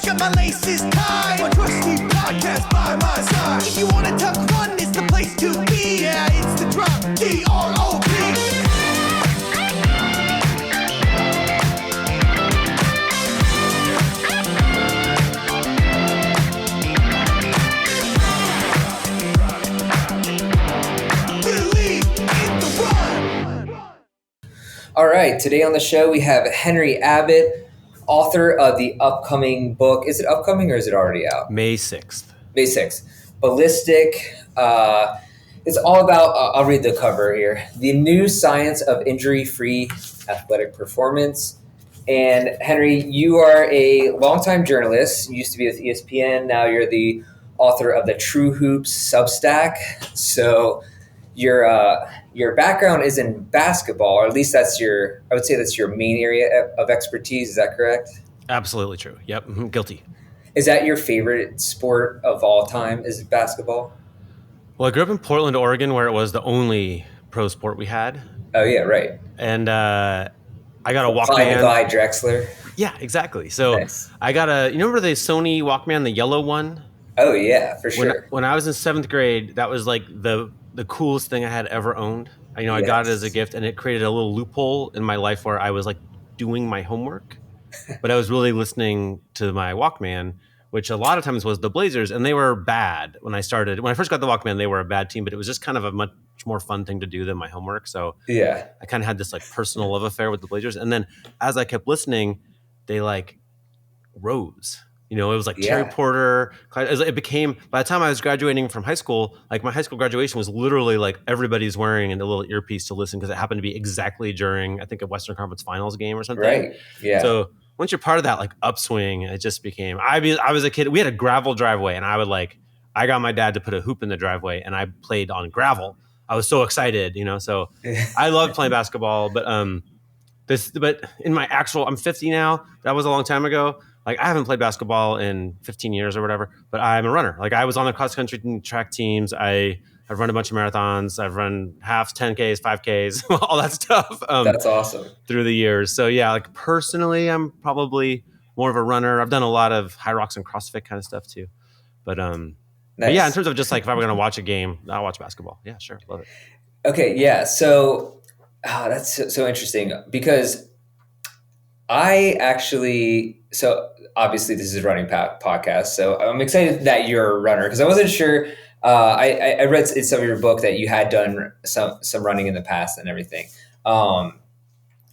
got my laces tied. My trusty podcast by my side. If you wanna talk fun, it's the place to be. Yeah, it's the drop, D-R-O-P. All right, today on the show we have Henry Abbott, author of the upcoming book. Is it upcoming or is it already out? May 6th. May 6th. Ballistic. It's all about, I'll read the cover here, the new science of injury-free athletic performance. And Henry, you are a longtime journalist. You used to be with ESPN. Now you're the author of the True Hoops Substack. So your background is in basketball, or at least I would say that's your main area of expertise. Is that correct? Absolutely true. Yep. Guilty. Is that your favorite sport of all time? Is it basketball? Well, I grew up in Portland, Oregon, where it was the only pro sport we had. Oh yeah, right. And I got a Walkman. Clyde Drexler. Yeah, exactly. So nice. I got you remember the Sony Walkman, the yellow one? Oh yeah, for sure. When I was in 7th grade, that was like the coolest thing I had ever owned. Yes. I got it as a gift, and it created a little loophole in my life where I was like doing my homework, but I was really listening to my Walkman, which a lot of times was the Blazers, and they were bad when I started. When I first got the Walkman, they were a bad team, but it was just kind of a much more fun thing to do than my homework. So yeah, I kind of had this like personal love affair with the Blazers. And then as I kept listening, they like rose. It was like Terry Porter. It became, by the time I was graduating from high school, like my high school graduation was literally like everybody's wearing a little earpiece to listen because it happened to be exactly during, I think, a Western Conference Finals game or something. Right. Yeah. So once you're part of that like upswing, it just became, I was a kid. We had a gravel driveway, and I got my dad to put a hoop in the driveway, and I played on gravel. I was so excited, so I loved playing basketball, but in my I'm 50 now. That was a long time ago. Like I haven't played basketball in 15 years or whatever, but I'm a runner. Like I was on the cross country track teams. I've run a bunch of marathons. I've run halves, 10Ks, 5Ks, all that stuff. That's awesome. Through the years. So yeah, like personally, I'm probably more of a runner. I've done a lot of high rocks and CrossFit kind of stuff too. But nice. But yeah, in terms of just like if I were going to watch a game, I'll watch basketball. Yeah, sure. Love it. Okay. Yeah. So that's so interesting because so obviously this is a running podcast. So I'm excited that you're a runner because I wasn't sure. I read in some of your book that you had done some running in the past and everything. But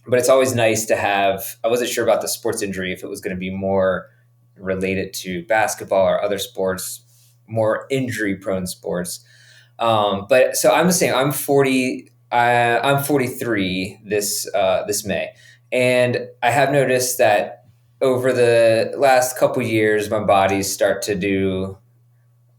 it's always nice to have, I wasn't sure about the sports injury, if it was going to be more related to basketball or other sports, more injury prone sports. But so I'm saying I'm 40, I'm 43 this May. And I have noticed that over the last couple years, my bodies start to do,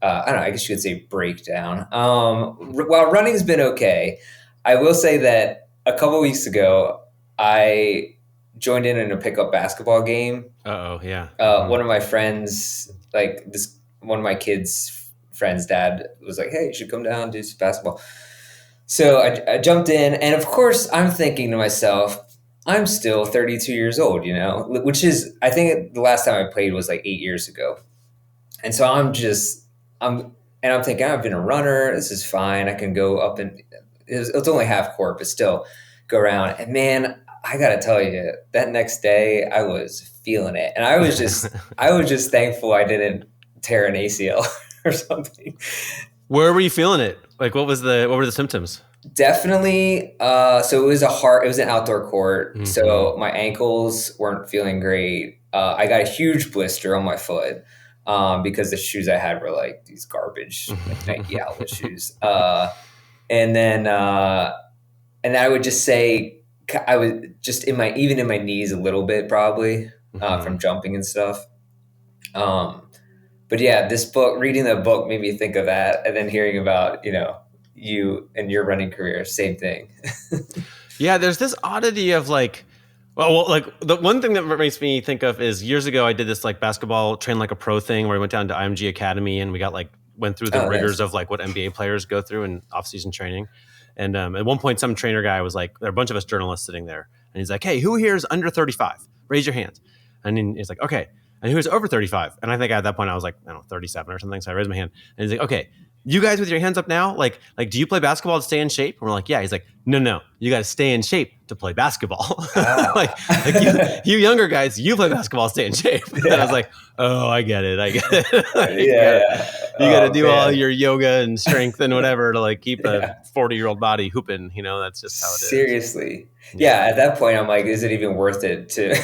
I don't know, I guess you could say breakdown. While running's been okay, I will say that a couple weeks ago, I joined in a pickup basketball game. Uh-oh, yeah. One of my friends, one of my kids' friend's dad was like, hey, you should come down and do some basketball. So I jumped in, and of course, I'm thinking to myself, I'm still 32 years old, which is, I think the last time I played was like 8 years ago. And so I'm thinking, I've been a runner. This is fine. I can go up and it's only half court, but still go around. And man, I got to tell you, that next day I was feeling it. And I was just thankful I didn't tear an ACL or something. Where were you feeling it? Like what were the symptoms? Definitely. So it was an outdoor court. Mm-hmm. So my ankles weren't feeling great. I got a huge blister on my foot because the shoes I had were like these garbage Nike outlet shoes. And I would just say I was just even in my knees a little bit probably from jumping and stuff. But yeah, reading the book made me think of that, and then hearing about you and your running career, same thing. Yeah, there's this oddity of like the one thing that makes me think of is years ago I did this like basketball train like a pro thing where I went down to IMG Academy and we went through the rigors of like what NBA players go through in off-season training. And at one point some trainer guy was like, there are a bunch of us journalists sitting there, and he's like, hey, who here is under 35? Raise your hand. And then he's like, okay. And he was over 35. And I think at that point I was like, I don't know, 37 or something. So I raised my hand and he's like, okay, you guys with your hands up now, like, do you play basketball to stay in shape? And we're like, yeah. He's like, no, you got to stay in shape to play basketball. like you younger guys, you play basketball to stay in shape. And I was like, oh, I get it. You got to do all your yoga and strength and whatever to like keep a 40-year-old body hooping. You know, that's just how it is. Seriously. Yeah. At that point, I'm like, is it even worth it to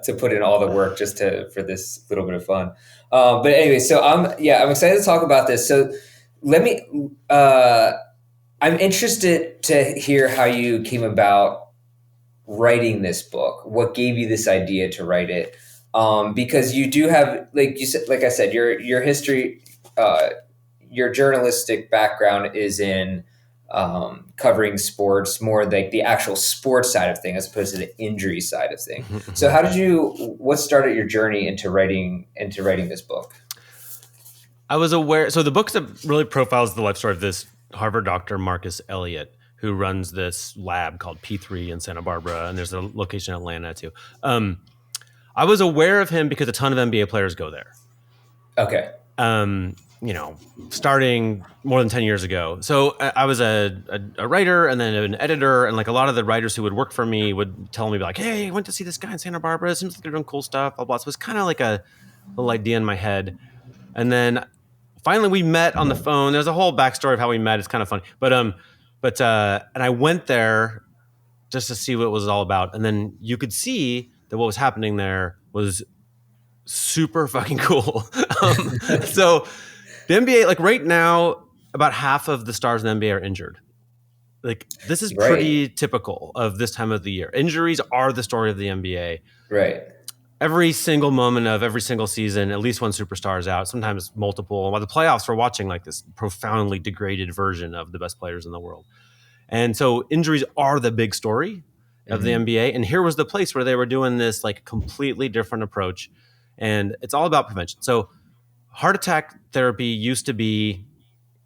to put in all the work just for this little bit of fun? But anyway, so I'm excited to talk about this. So let me, I'm interested to hear how you came about writing this book. What gave you this idea to write it? Because you do have, like you said, like I said, your history, your journalistic background is in covering sports, more like the actual sports side of things as opposed to the injury side of things. So what started your journey into writing this book? I was aware. So the book that really profiles the life story of this Harvard doctor, Marcus Elliott, who runs this lab called P3 in Santa Barbara. And there's a location in Atlanta too. I was aware of him because a ton of NBA players go there. Okay. Starting more than 10 years ago. So I was a writer and then an editor, and like a lot of the writers who would work for me would tell me like, hey, I went to see this guy in Santa Barbara. It seems like they're doing cool stuff, blah, blah. So it was kind of like a little idea in my head. And then finally we met on the phone. There's a whole backstory of how we met. It's kind of funny. And I went there just to see what it was all about. And then you could see that what was happening there was super fucking cool. So the NBA, like right now, about half of the stars in the NBA are injured. Like this is pretty typical of this time of the year. Injuries are the story of the NBA. Right. Every single moment of every single season, at least one superstar is out, sometimes multiple. While the playoffs, we're watching like this profoundly degraded version of the best players in the world. And so injuries are the big story of the NBA. And here was the place where they were doing this like completely different approach. And it's all about prevention. So heart attack therapy used to be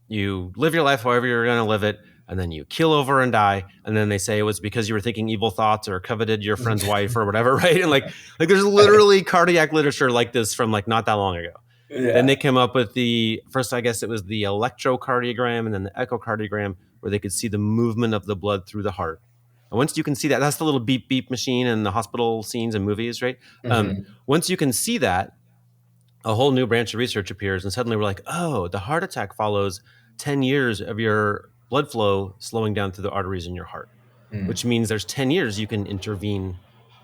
you live your life however you're going to live it, and then you keel over and die. And then they say it was because you were thinking evil thoughts or coveted your friend's wife or whatever, right? And like there's literally cardiac literature like this from like not that long ago. Yeah. Then they came up with first, I guess it was the electrocardiogram and then the echocardiogram, where they could see the movement of the blood through the heart. And once you can see that, that's the little beep beep machine in the hospital scenes and movies, right? Once you can see that, a whole new branch of research appears, and suddenly we're like, oh, the heart attack follows 10 years of your blood flow slowing down through the arteries in your heart, which means there's 10 years you can intervene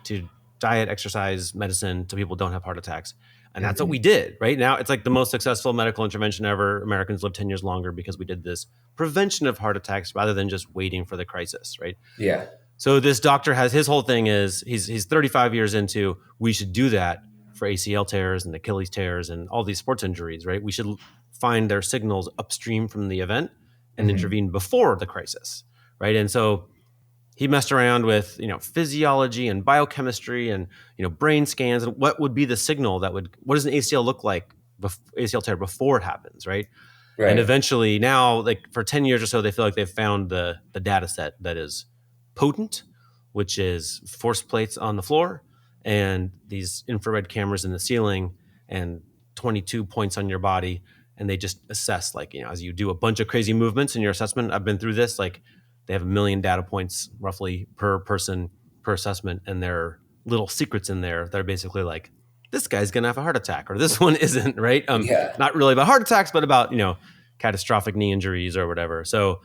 to diet, exercise, medicine so people don't have heart attacks. And that's what we did, right? Now it's like the most successful medical intervention ever. Americans live 10 years longer because we did this prevention of heart attacks rather than just waiting for the crisis, right? Yeah. So this doctor has his whole thing is he's 35 years into, we should do that for ACL tears and Achilles tears and all these sports injuries, right? We should find their signals upstream from the event and intervene before the crisis, right? And so he messed around with, physiology and biochemistry and, brain scans and what would be the signal what does an ACL look like, ACL tear before it happens, right? And eventually now, like for 10 years or so, they feel like they've found the data set that is potent, which is force plates on the floor and these infrared cameras in the ceiling and 22 points on your body. And they just assess, as you do a bunch of crazy movements in your assessment, I've been through this, they have 1 million data points roughly per person per assessment. And there are little secrets in there that are basically like, this guy's going to have a heart attack or this one isn't, right? Not really about heart attacks, but about, catastrophic knee injuries or whatever. So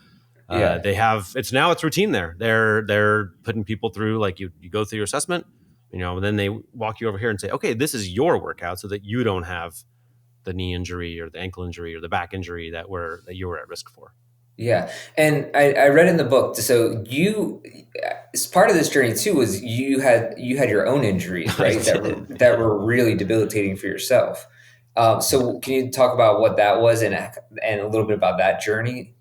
it's routine there. They're putting people through, you go through your assessment, and then they walk you over here and say, okay, this is your workout so that you don't have the knee injury or the ankle injury or the back injury that you were at risk for. Yeah. And I read in the book, so as part of this journey too, was you had your own injuries, right? that were really debilitating for yourself. So can you talk about what that was and a little bit about that journey?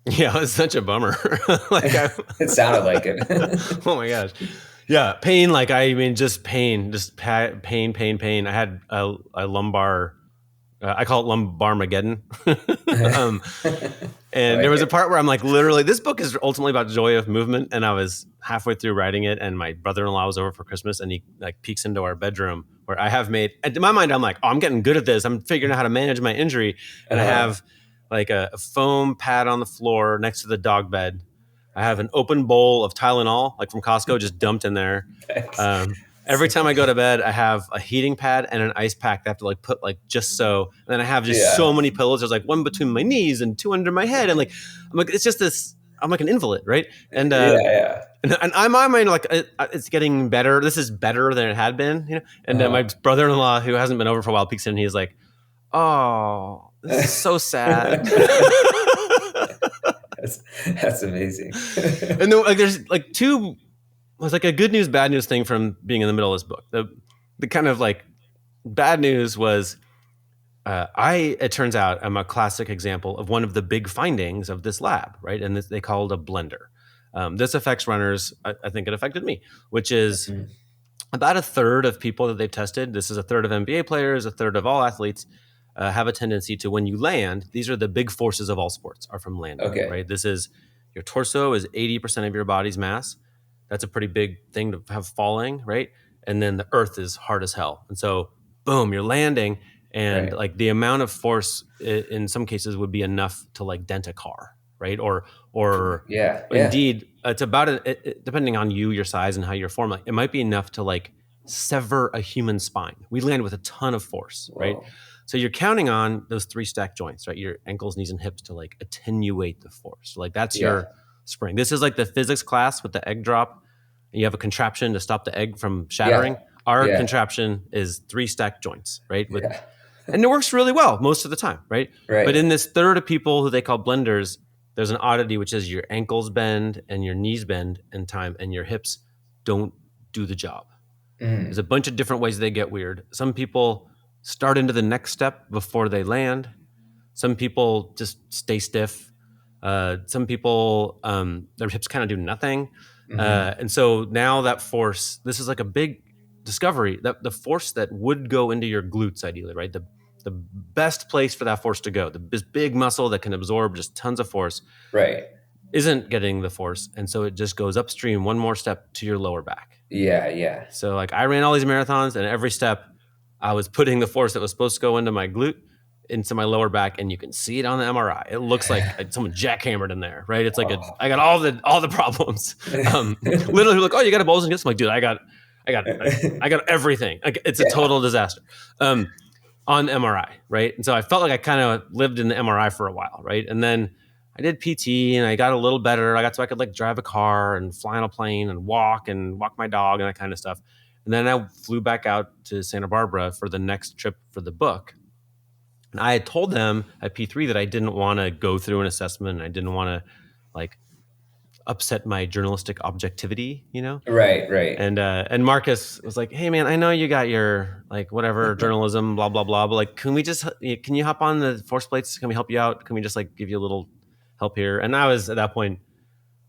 Yeah, it was such a bummer. It sounded like it. Oh my gosh. Yeah. Pain. Just pain, pain. I had a lumbar I call it Lumbarmageddon. um, I and like there was a it. part where I'm like, literally, this book is ultimately about joy of movement. And I was halfway through writing it, and my brother-in-law was over for Christmas, and he like peeks into our bedroom where I have made. And in my mind, I'm like, oh, I'm getting good at this. I'm figuring out how to manage my injury, and I have like a foam pad on the floor next to the dog bed. I have an open bowl of Tylenol, like from Costco, just dumped in there. Thanks. Um, every time I go to bed, I have a heating pad and an ice pack that I have to like put like just so. And then I have just Yeah. so many pillows. There's like one between my knees and two under my head, and like I'm like it's just this. I'm like an invalid, right? And Yeah. and I'm my mind like it's getting better. This is better than it had been, you know. And my brother-in-law, who hasn't been over for a while, peeks in and he's like, "Oh, this is so sad." That's amazing. And then like there's like two. It's like a good news, bad news thing from being in the middle of this book. The kind of like bad news was it turns out I'm a classic example of one of the big findings of this lab, right? And they call it a blender. This affects runners. I think it affected me, which is about a third of people that they've tested. This is a third of NBA players, a third of all athletes have a tendency to, when you land, these are the big forces of all sports are from landing, Okay. right? This is your torso is 80% of your body's mass. That's a pretty big thing to have falling, right? And then the earth is hard as hell. And so, boom, you're landing. And Right. like the amount of force in some cases would be enough to like dent a car, right? Or Yeah. indeed, it's about depending on you, your size, and how you're formed. Like, it might be enough to like sever a human spine. We land with a ton of force, right? Whoa. So you're counting on those three stacked joints, right? Your ankles, knees, and hips to like attenuate the force. So like that's your spring. This is like the physics class with the egg drop. And you have a contraption to stop the egg from shattering. Yeah. Our Yeah. contraption is three stacked joints, right? Yeah. And it works really well most of the time, right? Right. But in this third of people who they call blenders, there's an oddity, which is your ankles bend and your knees bend in time, and your hips don't do the job. There's a bunch of different ways they get weird. Some people start into the next step before they land. Some people just stay stiff. Some people, their hips kind of do nothing. And so now that force, this is like a big discovery, that the force that would go into your glutes ideally, right? The best place for that force to go, this big muscle that can absorb just tons of force, Right. isn't getting the force. And so it just goes upstream one more step to your lower back. Yeah. So like I ran all these marathons, and every step I was putting the force that was supposed to go into my glute into my lower back, and you can see it on the MRI. It looks like someone jackhammered in there, right? It's like I got all the problems. Literally like, oh, you got a bulge in this? I'm like, dude, I got everything. Like, it's a total disaster. On MRI, right? And so I felt like I kind of lived in the MRI for a while, right? And then I did PT and I got a little better. I could like drive a car and fly on a plane and walk my dog and that kind of stuff. And then I flew back out to Santa Barbara for the next trip for the book. And I had told them at P3 that I didn't want to go through an assessment, and I didn't want to like upset my journalistic objectivity, you know? Right. And Marcus was like, "Hey man, I know you got your like whatever journalism, blah blah blah, but like, can you hop on the force plates? Can we help you out? Can we just like give you a little help here?" And I was at that point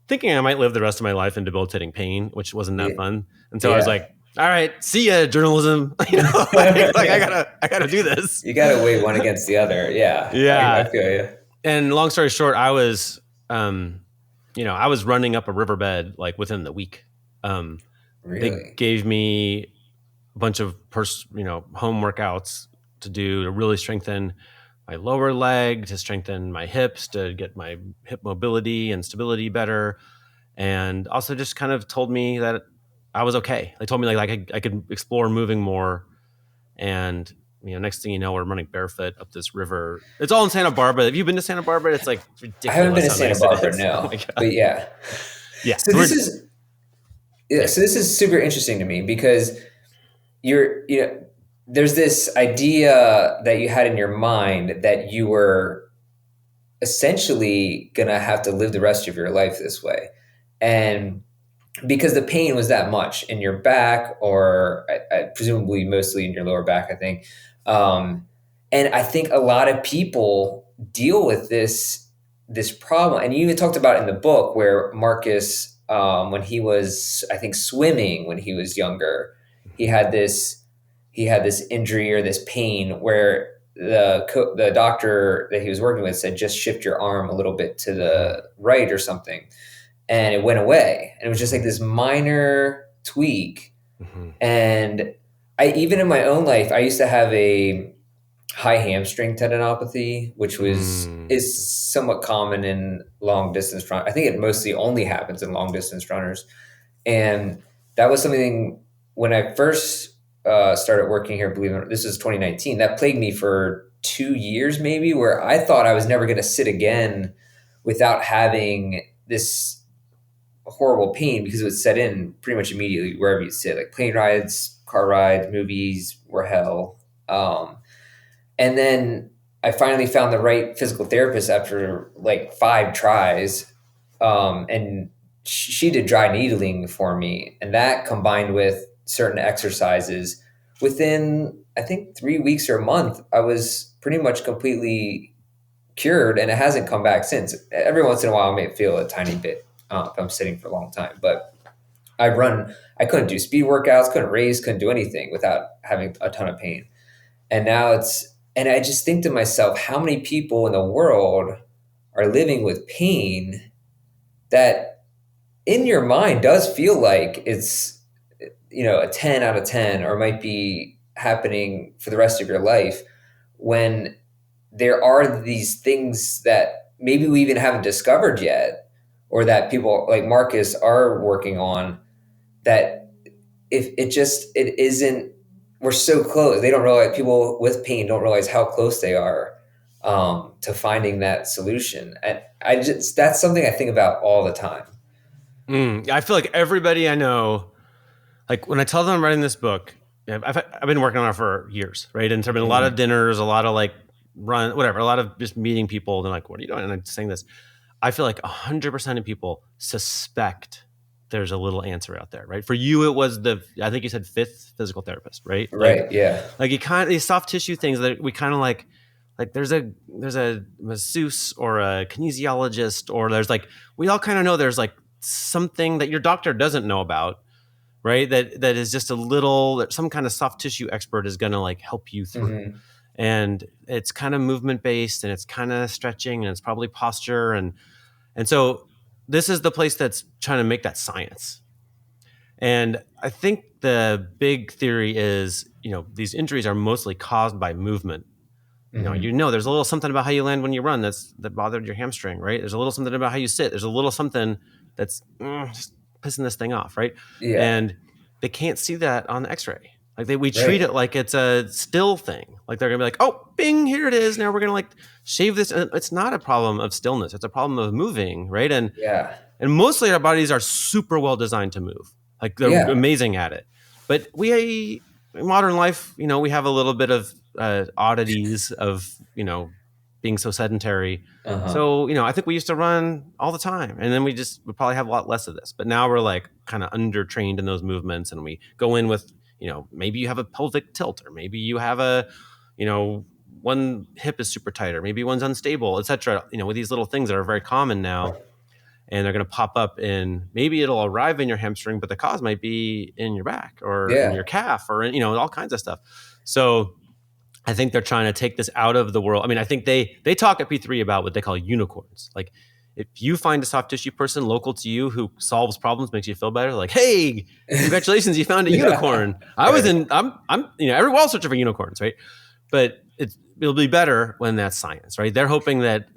thinking I might live the rest of my life in debilitating pain, which wasn't that fun. And so I was like, "All right, see ya, journalism." You know, like I gotta do this. You gotta weigh one against the other. Yeah. I feel you. And long story short, I was running up a riverbed like within the week. Really? They gave me a bunch of home workouts to do to really strengthen my lower leg, to strengthen my hips, to get my hip mobility and stability better, and also just kind of told me that I was okay. They told me like I could explore moving more, and next thing you know, we're running barefoot up this river. It's all in Santa Barbara. Have you been to Santa Barbara? It's like ridiculous. I haven't been to Santa Barbara, no. Oh, but yeah. So this is super interesting to me because there's this idea that you had in your mind that you were essentially gonna have to live the rest of your life this way, and because the pain was that much in your back, or presumably mostly in your lower back, I think. And I think a lot of people deal with this problem. And you even talked about it in the book where Marcus, when he was, I think, swimming when he was younger, he had this injury or this pain where the doctor that he was working with said, just shift your arm a little bit to the right or something. And it went away. And it was just like this minor tweak. Mm-hmm. And even in my own life, I used to have a high hamstring tendinopathy, which is somewhat common in long distance run. I think it mostly only happens in long distance runners. And that was something when I first started working here, believe it or not, this was 2019, that plagued me for 2 years maybe, where I thought I was never going to sit again without having this horrible pain, because it would set in pretty much immediately wherever you sit. Like plane rides, car rides, movies were hell. And then I finally found the right physical therapist after like 5 tries. And she did dry needling for me. And that combined with certain exercises, within, I think, 3 weeks or a month, I was pretty much completely cured, and it hasn't come back since. Every once in a while, I may feel a tiny bit if I'm sitting for a long time, but I couldn't do speed workouts, couldn't race, couldn't do anything without having a ton of pain. And now and I just think to myself, how many people in the world are living with pain that in your mind does feel like it's, a 10 out of 10, or might be happening for the rest of your life, when there are these things that maybe we even haven't discovered yet, or that people like Marcus are working on, that if it isn't, we're so close. They don't realize, people with pain don't realize how close they are to finding that solution. And that's something I think about all the time. I feel like everybody I know, like when I tell them I'm writing this book, I've been working on it for years, right? And there've been a lot of dinners, a lot of like a lot of just meeting people. They're like, what are you doing? And I'm saying this. I feel like 100% of people suspect there's a little answer out there, right? For you, it was I think you said 5th physical therapist, right? Right. Like, yeah. Like you kind of, these soft tissue things that we kind of like there's a masseuse or a kinesiologist, or there's like, we all kind of know there's like something that your doctor doesn't know about, right? That is just some kind of soft tissue expert is going to like help you through. Mm-hmm. And it's kind of movement based, and it's kind of stretching, and it's probably posture. And so this is the place that's trying to make that science. And I think the big theory is, these injuries are mostly caused by movement. Mm-hmm. There's a little something about how you land when you run that bothered your hamstring, right? There's a little something about how you sit. There's a little something that's just pissing this thing off, right? Yeah. And they can't see that on the X-ray. Like we treat it like it's a still thing. Like they're gonna be like, oh, bing, here it is. Now we're gonna like shave this. And it's not a problem of stillness. It's a problem of moving, right? And mostly our bodies are super well designed to move. Like they're amazing at it. But in modern life, we have a little bit of oddities of, being so sedentary. Uh-huh. So, I think we used to run all the time, and then we probably have a lot less of this. But now we're like kind of undertrained in those movements, and we go in with, maybe you have a pelvic tilt, or maybe you have one hip is super tight, or maybe one's unstable, etc. With these little things that are very common now. And they're going to pop up maybe it'll arrive in your hamstring, but the cause might be in your back or in your calf or all kinds of stuff. So I think they're trying to take this out of the world. I mean, I think they talk at P3 about what they call unicorns. Like if you find a soft tissue person local to you who solves problems, makes you feel better, like, hey, congratulations, you found a unicorn. I'm every wall searching for unicorns, right? But it'll be better when that's science, right? They're hoping that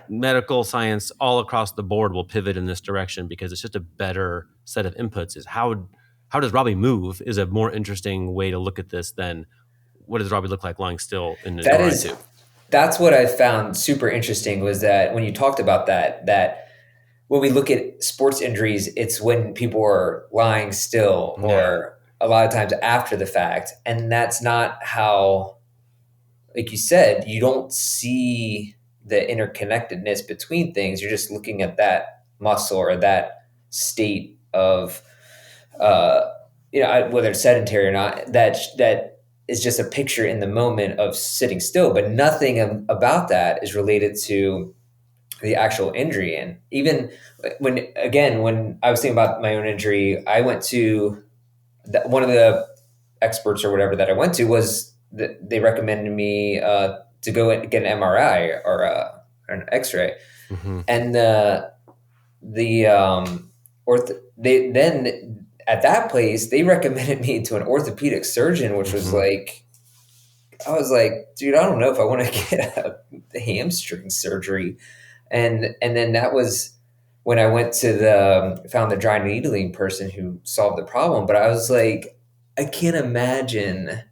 medical science all across the board will pivot in this direction, because it's just a better set of inputs. Is how does Robbie move is a more interesting way to look at this than what does Robbie look like lying still in the door tube. That's what I found super interesting, was that when you talked about that when we look at sports injuries, it's when people are lying still or a lot of times after the fact. And that's not how, like you said, you don't see the interconnectedness between things. You're just looking at that muscle or that state of, whether it's sedentary or not, that is just a picture in the moment of sitting still, but nothing about that is related to the actual injury. And even when I was thinking about my own injury, I went to one of the experts or whatever that I went to was they recommended me to go and get an MRI or an X-ray, Mm-hmm. and they then at that place they recommended me to an orthopedic surgeon, which was like, I was like, dude, I don't know if I want to get a hamstring surgery, and then that was when I went to found the dry needling person who solved the problem. But I was like, I can't imagine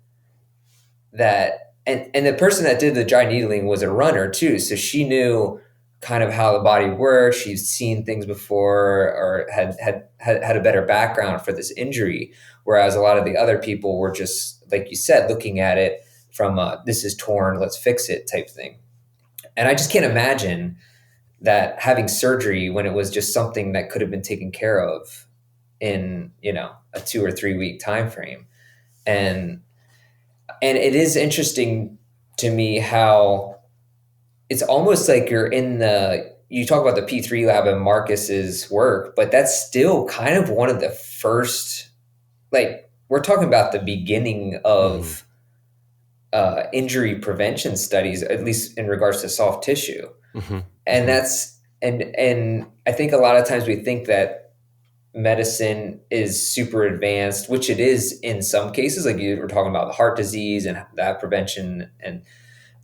that. And the person that did the dry needling was a runner too. So she knew kind of how the body works. She's seen things before or had a better background for this injury. Whereas a lot of the other people were just, like you said, looking at it from this is torn, let's fix it type thing. And I just can't imagine that having surgery when it was just something that could have been taken care of in, a 2 or 3 week time frame. And it is interesting to me how it's almost like you're you talk about the P3 lab and Marcus's work, but that's still kind of one of the first, like, we're talking about the beginning of injury prevention studies, at least in regards to soft tissue. Mm-hmm. And that's, and I think a lot of times we think that medicine is super advanced, which it is in some cases, like you were talking about the heart disease and that prevention and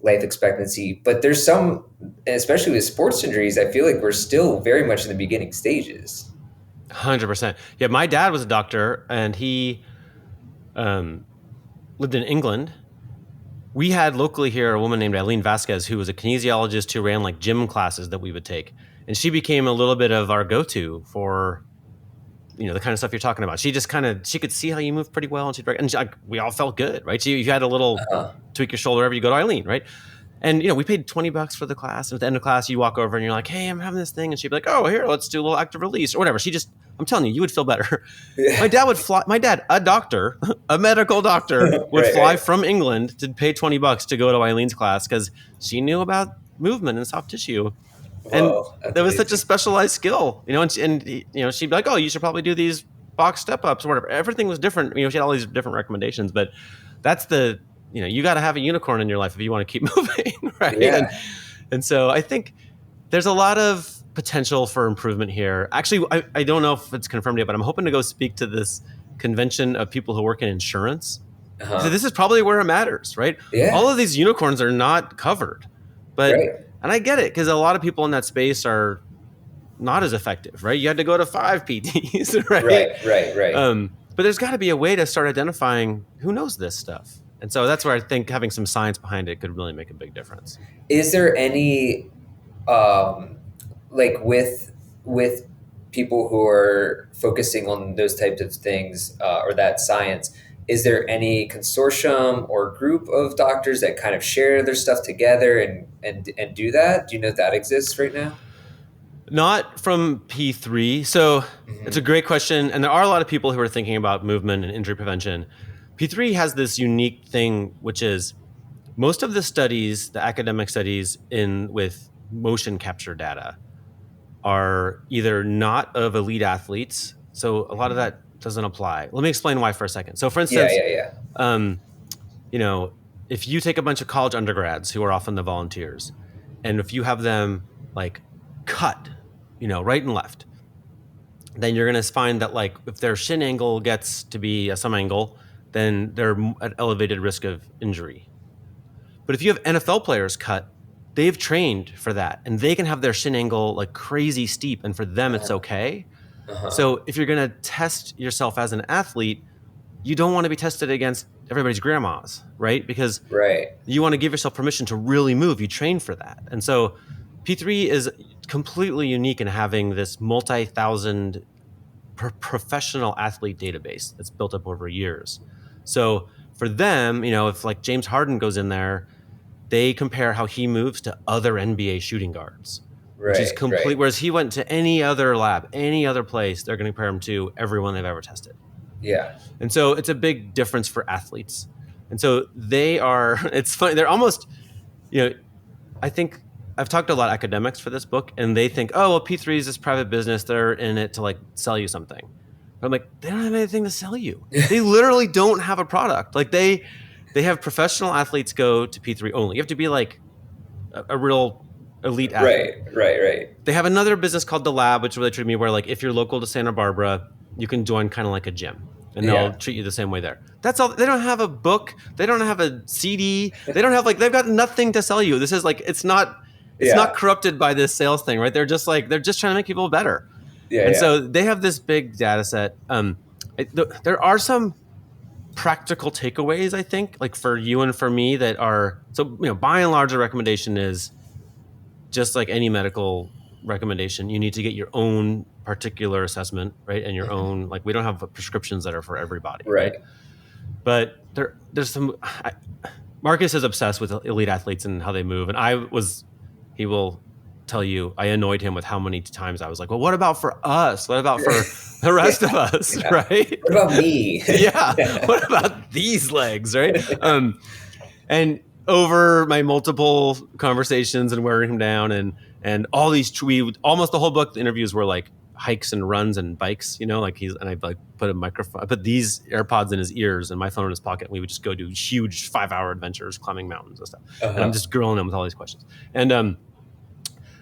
life expectancy. But there's some, especially with sports injuries, I feel like we're still very much in the beginning stages. 100%. Yeah, my dad was a doctor, and he lived in England. We had locally here a woman named Eileen Vasquez, who was a kinesiologist who ran like gym classes that we would take. And she became a little bit of our go-to for, the kind of stuff you're talking about. She just she could see how you move pretty well. And we all felt good, right? So you had a little tweak your shoulder, wherever you go to Eileen, right? And, we paid $20 for the class. And at the end of class, you walk over and you're like, hey, I'm having this thing. And she'd be like, oh, here, let's do a little active release or whatever. I'm telling you, you would feel better. Yeah. My dad, a doctor, a medical doctor, would fly from England to pay $20 to go to Eileen's class because she knew about movement and soft tissue. Whoa, and that was such a specialized skill, and she'd be like, oh, you should probably do these box step-ups or whatever. Everything was different. She had all these different recommendations, but that's you got to have a unicorn in your life if you want to keep moving, right? Yeah. And so I think there's a lot of potential for improvement here. Actually, I don't know if it's confirmed yet, but I'm hoping to go speak to this convention of people who work in insurance. So this is probably where it matters, right? Yeah. All of these unicorns are not covered, but and I get it because a lot of people in that space are not as effective, right? You had to go to 5 PTs, right? Right. But there's got to be a way to start identifying who knows this stuff. And so that's where I think having some science behind it could really make a big difference. Is there any, like with people who are focusing on those types of things or that science, is there any consortium or group of doctors that kind of share their stuff together and do that? Do you know if that exists right now? Not from P3. So It's a great question. And there are a lot of people who are thinking about movement and injury prevention. P3 has this unique thing, which is most of the studies, the academic studies with motion capture data are either not of elite athletes. So a lot of that doesn't apply. Let me explain why for a second. So for instance, if you take a bunch of college undergrads who are often the volunteers, and if you have them like cut, right and left, then you're going to find that like if their shin angle gets to be some angle, then they're at elevated risk of injury. But if you have NFL players cut, they've trained for that and they can have their shin angle like crazy steep, and for them it's okay. So if you're going to test yourself as an athlete, you don't want to be tested against everybody's grandmas, right? Because you want to give yourself permission to really move. You train for that. And so P3 is completely unique in having this multi-thousand professional athlete database that's built up over years. So for them, if like James Harden goes in there, they compare how he moves to other NBA shooting guards. Which is complete. Whereas he went to any other lab, any other place, they're going to compare him to everyone they've ever tested. Yeah. And so it's a big difference for athletes. And so it's funny. They're almost, I think I've talked to a lot of academics for this book, and they think, oh, well, P3 is this private business. They're in it to like sell you something. But I'm like, they don't have anything to sell you. They literally don't have a product. Like they They have professional athletes go to P3 only. You have to be like a real elite athlete. Right. They have another business called The Lab, which really treated me where like if you're local to Santa Barbara, you can join kind of like a gym and they'll treat you the same way there. That's all. They don't have a book. They don't have a CD. They don't have like, they've got nothing to sell you. This is like, it's not corrupted by this sales thing, right? They're just trying to make people better. So they have this big data set. There are some practical takeaways, I think, like for you and for me that are, so, by and large, the recommendation is just like any medical recommendation, you need to get your own particular assessment, right? And your own, like, we don't have prescriptions that are for everybody. Right. But there's some, Marcus is obsessed with elite athletes and how they move. And he will tell you, I annoyed him with how many times I was like, well, what about for us? What about for the rest of us? Right. What about me? What about these legs? Right. And over my multiple conversations and wearing him down and all these almost the whole book, the interviews were like hikes and runs and bikes, and I like put these AirPods in his ears and my phone in his pocket. And we would just go do huge 5-hour adventures, climbing mountains and stuff. And I'm just grilling him with all these questions. And,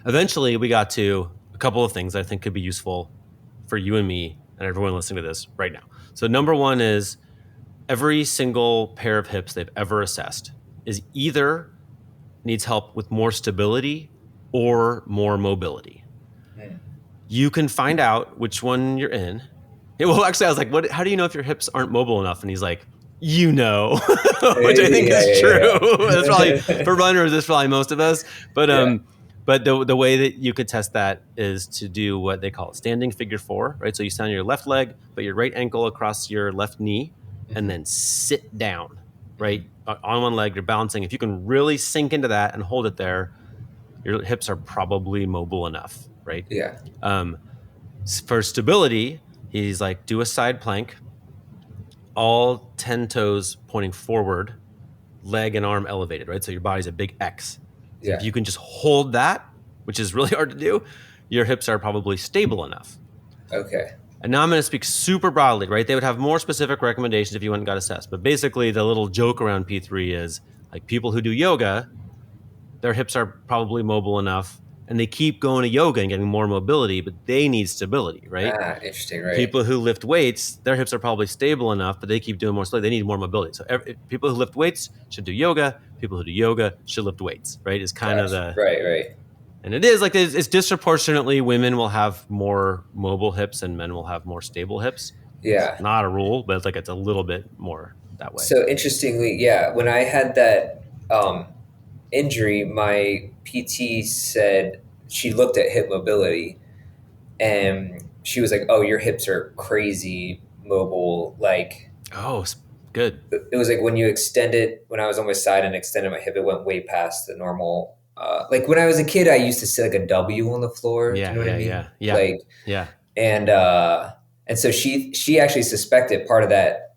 eventually we got to a couple of things that I think could be useful for you and me and everyone listening to this right now. So number one is every single pair of hips they've ever assessed is either needs help with more stability or more mobility. You can find out which one you're in. Well, actually, I was like, how do you know if your hips aren't mobile enough? And he's like, which I think is true. That's probably, for runners, that's probably most of us. But the way that you could test that is to do what they call standing figure 4, right? So you stand on your left leg, but your right ankle across your left knee, and then sit down, right? On one leg, you're balancing. If you can really sink into that and hold it there, your hips are probably mobile enough, right? Yeah. For stability, he's like, do a side plank, all 10 toes pointing forward, leg and arm elevated, right? So your body's a big X. So if you can just hold that, which is really hard to do, your hips are probably stable enough. Okay. And now I'm going to speak super broadly, right? They would have more specific recommendations if you went and got assessed. But basically, the little joke around P3 is like people who do yoga, their hips are probably mobile enough, and they keep going to yoga and getting more mobility, but they need stability, right? Interesting, right? People who lift weights, their hips are probably stable enough, but they keep doing more stability. They need more mobility. So people who lift weights should do yoga. People who do yoga should lift weights, right? Is kind of the... Right. And it is like, it's disproportionately women will have more mobile hips and men will have more stable hips. Yeah. It's not a rule, but it's like, it's a little bit more that way. So interestingly, when I had that injury, my PT said she looked at hip mobility and she was like, oh, your hips are crazy mobile. Like, oh, good. It was like when you extend it, when I was on my side and extended my hip, it went way past the normal. Like when I was a kid, I used to sit like a W on the floor. Yeah, you know what I mean? Yeah. Like, yeah. And so she actually suspected part of that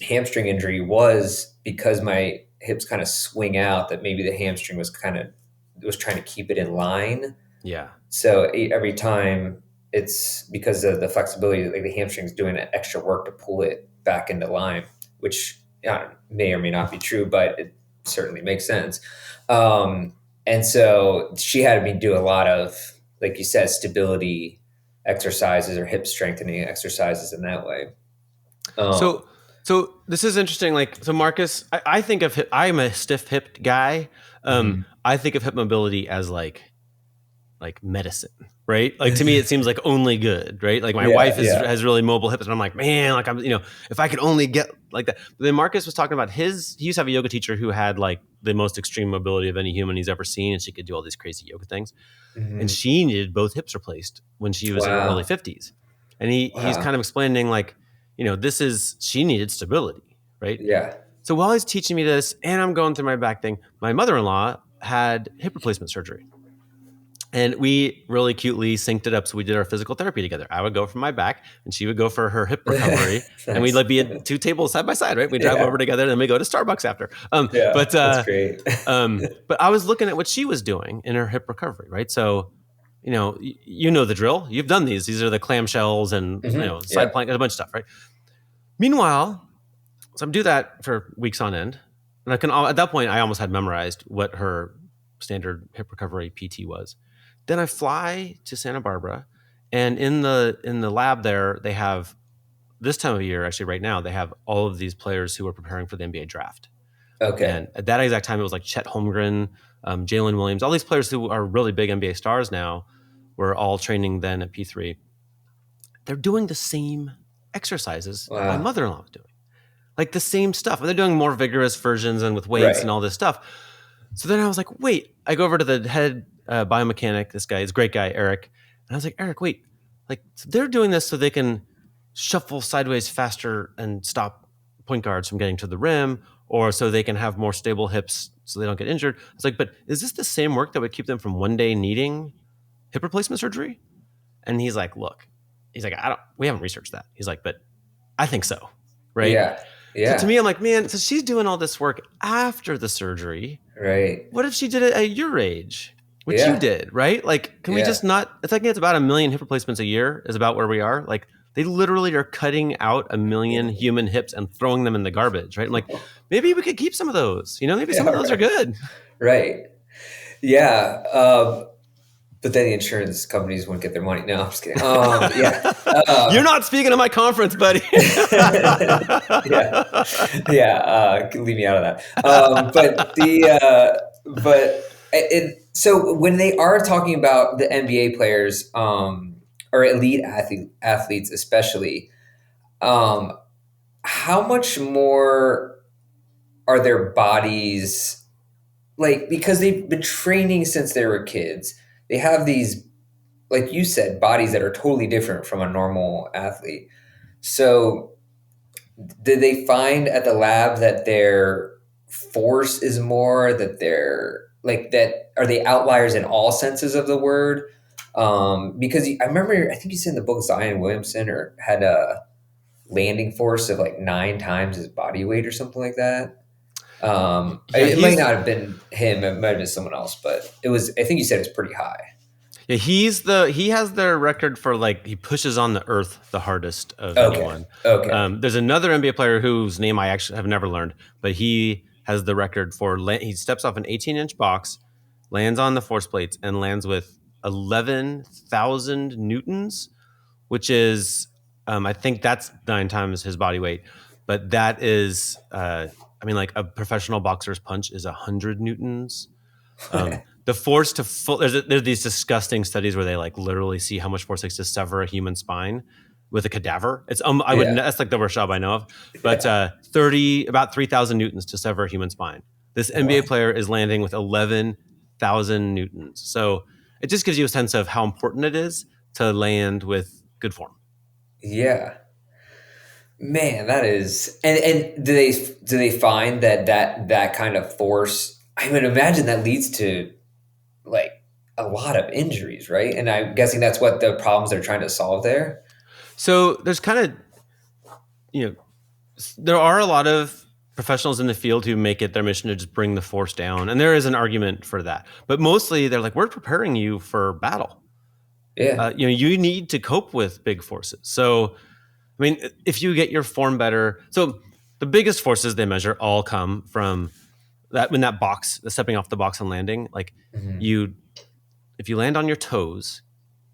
hamstring injury was because my hips kind of swing out, that maybe the hamstring was trying to keep it in line. Yeah. So every time it's because of the flexibility, like the hamstring's doing extra work to pull it back into line, which may or may not be true, but it certainly makes sense. And so she had me do a lot of, like you said, stability exercises or hip strengthening exercises in that way. So this is interesting. Like, so Marcus, I think of I'm a stiff hipped guy. I think of hip mobility as like medicine, right? Like to me, it seems like only good, right? Like my wife has really mobile hips and I'm like, man, like if I could only get like that. But then Marcus was talking about he used to have a yoga teacher who had like the most extreme mobility of any human he's ever seen. And she could do all these crazy yoga things. And she needed both hips replaced when she was in her early 50s. And he's kind of explaining like, she needed stability, right? Yeah. So while he's teaching me this and I'm going through my back thing, my mother-in-law had hip replacement surgery. And we really cutely synced it up. So we did our physical therapy together. I would go for my back and she would go for her hip recovery. Nice. And we'd like be at 2 tables side by side, right? We drive over together and then we go to Starbucks after. But that's great. But I was looking at what she was doing in her hip recovery, right? So, you know the drill. You've done these. These are the clamshells and side plank, a bunch of stuff, right? Meanwhile, so I do that for weeks on end. And I can, at that point, I almost had memorized what her standard hip recovery PT was. Then I fly to Santa Barbara, and in the lab there, they have this time of year, actually right now, they have all of these players who are preparing for the NBA draft. Okay. And at that exact time, it was like Chet Holmgren, Jalen Williams, all these players who are really big NBA stars now were all training then at P3. They're doing the same exercises that my Wow. mother-in-law was doing. Like the same stuff. And they're doing more vigorous versions and with weights Right. and all this stuff. So then I was like, wait, I go over to the head biomechanic, this guy, he's a great guy, Eric. And I was like, Eric, wait, like they're doing this so they can shuffle sideways faster and stop point guards from getting to the rim, or so they can have more stable hips so they don't get injured. I was like, but is this the same work that would keep them from one day needing hip replacement surgery? And he's like, look, he's like, we haven't researched that. He's like, but I think so. Right. Yeah. Yeah. So to me, I'm like, man, so she's doing all this work after the surgery. Right. What if she did it at your age, which Yeah. you did, right? Like, can we just not? It's like it's about 1 million hip replacements a year is about where we are. Like, they literally are cutting out 1 million human hips and throwing them in the garbage, right? I'm like, maybe we could keep some of those. You know, maybe some of those are good. Right. Yeah. But then the insurance companies won't get their money. No, I'm just kidding. Yeah. You're not speaking at my conference, buddy. Yeah. Leave me out of that. So when they are talking about the NBA players, or elite athletes especially, how much more are their bodies like, because they've been training since they were kids, they have these, like you said, bodies that are totally different from a normal athlete. So did they find at the lab that their force is more, that they're like, that are they outliers in all senses of the word? Because I remember, I think you said in the book Zion Williamson had a landing force of like 9 times his body weight or something like that. It might not have been him, it might have been someone else, but it was, I think you said it's pretty high. Yeah, he has the record for, like, he pushes on the earth the hardest of anyone. Okay. There's another NBA player whose name I actually have never learned, but he has the record for he steps off an 18-inch box, lands on the force plates, and lands with 11,000 newtons, which is I think that's 9 times his body weight, but that is like a professional boxer's punch is 100 newtons. The force to there's these disgusting studies where they like literally see how much force it takes to sever a human spine with a cadaver. It's that's like the worst job I know of. But about 3,000 newtons to sever a human spine. This NBA player is landing with 11,000 newtons. So it just gives you a sense of how important it is to land with good form. Yeah. Man, that is, and do they find that kind of force? I would imagine that leads to like a lot of injuries, right? And I'm guessing that's what the problems they're trying to solve there. So there's kind of, there are a lot of professionals in the field who make it their mission to just bring the force down, and there is an argument for that. But mostly they're like, we're preparing you for battle. Yeah. You need to cope with big forces. So, I mean, if you get your form better, so the biggest forces they measure all come from that when that box, the stepping off the box and landing, like if you land on your toes,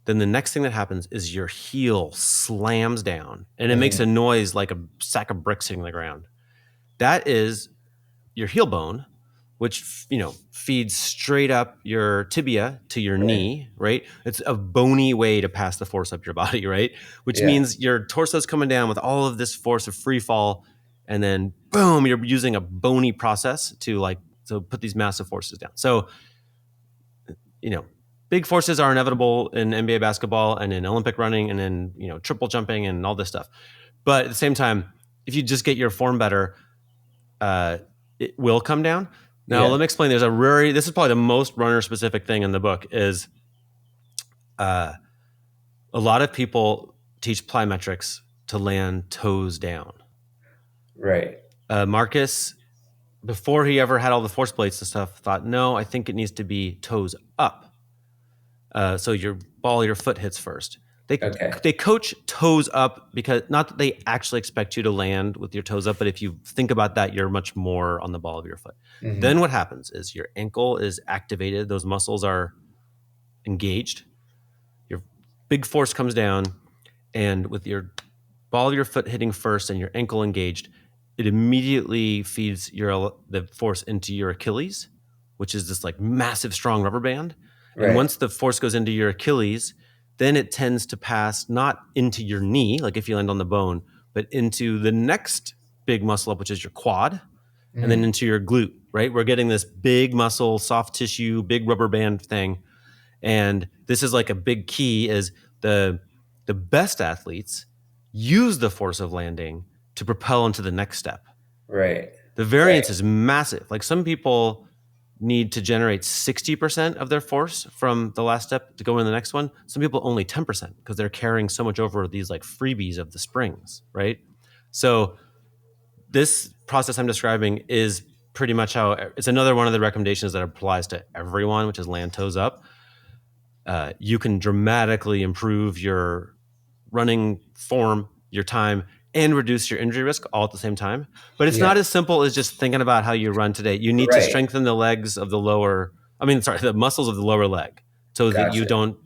then the next thing that happens is your heel slams down and it makes a noise like a sack of bricks hitting the ground. That is your heel bone, which, feeds straight up your tibia to your knee, right? It's a bony way to pass the force up your body, right? Which means your torso's coming down with all of this force of free fall, and then boom, you're using a bony process to put these massive forces down. So, big forces are inevitable in NBA basketball and in Olympic running and in, triple jumping and all this stuff. But at the same time, if you just get your form better, it will come down. Now, let me explain. This is probably the most runner-specific thing in the book is a lot of people teach plyometrics to land toes down. Right. Marcus, before he ever had all the force plates and stuff, thought, no, I think it needs to be toes up. So your ball of your foot hits first. They coach toes up because not that they actually expect you to land with your toes up, but if you think about that, you're much more on the ball of your foot. Mm-hmm. Then what happens is your ankle is activated. Those muscles are engaged. Your big force comes down, and with your ball of your foot hitting first and your ankle engaged, it immediately feeds the force into your Achilles, which is this like massive, strong rubber band. Right. And once the force goes into your Achilles, then it tends to pass not into your knee, like if you land on the bone, but into the next big muscle up, which is your quad, and then into your glute, right? We're getting this big muscle, soft tissue, big rubber band thing. And this is like a big key is the best athletes use the force of landing to propel into the next step. Right. The variance is massive. Like some people need to generate 60% of their force from the last step to go into the next one. Some people only 10% because they're carrying so much over these like freebies of the springs, right? So this process I'm describing is pretty much how it's another one of the recommendations that applies to everyone, which is land toes up. You can dramatically improve your running form, your time, and reduce your injury risk all at the same time. But it's not as simple as just thinking about how you run today. You need to strengthen the legs of the the muscles of the lower leg so that you don't,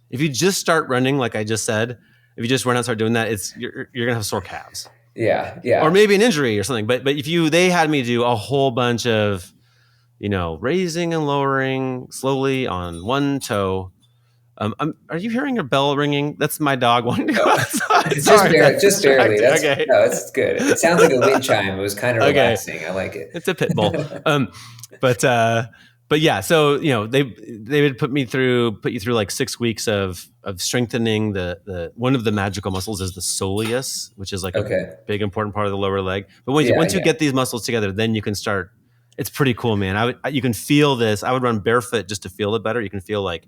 if you just start running, like I just said, if you just run out and start doing that, you're going to have sore calves. Yeah. Yeah. Or maybe an injury or something. But they had me do a whole bunch of, raising and lowering slowly on one toe. Are you hearing your bell ringing? That's my dog wanting to go outside. Just barely. That's okay. No, it's good. It sounds like a wind chime. It was kind of relaxing. I like it. It's a pit bull. But yeah. So they would put you through like 6 weeks of strengthening the one of the magical muscles is the Solius, which is like a big important part of the lower leg. But once you get these muscles together, then you can start. It's pretty cool, man. You can feel this. I would run barefoot just to feel it better. You can feel like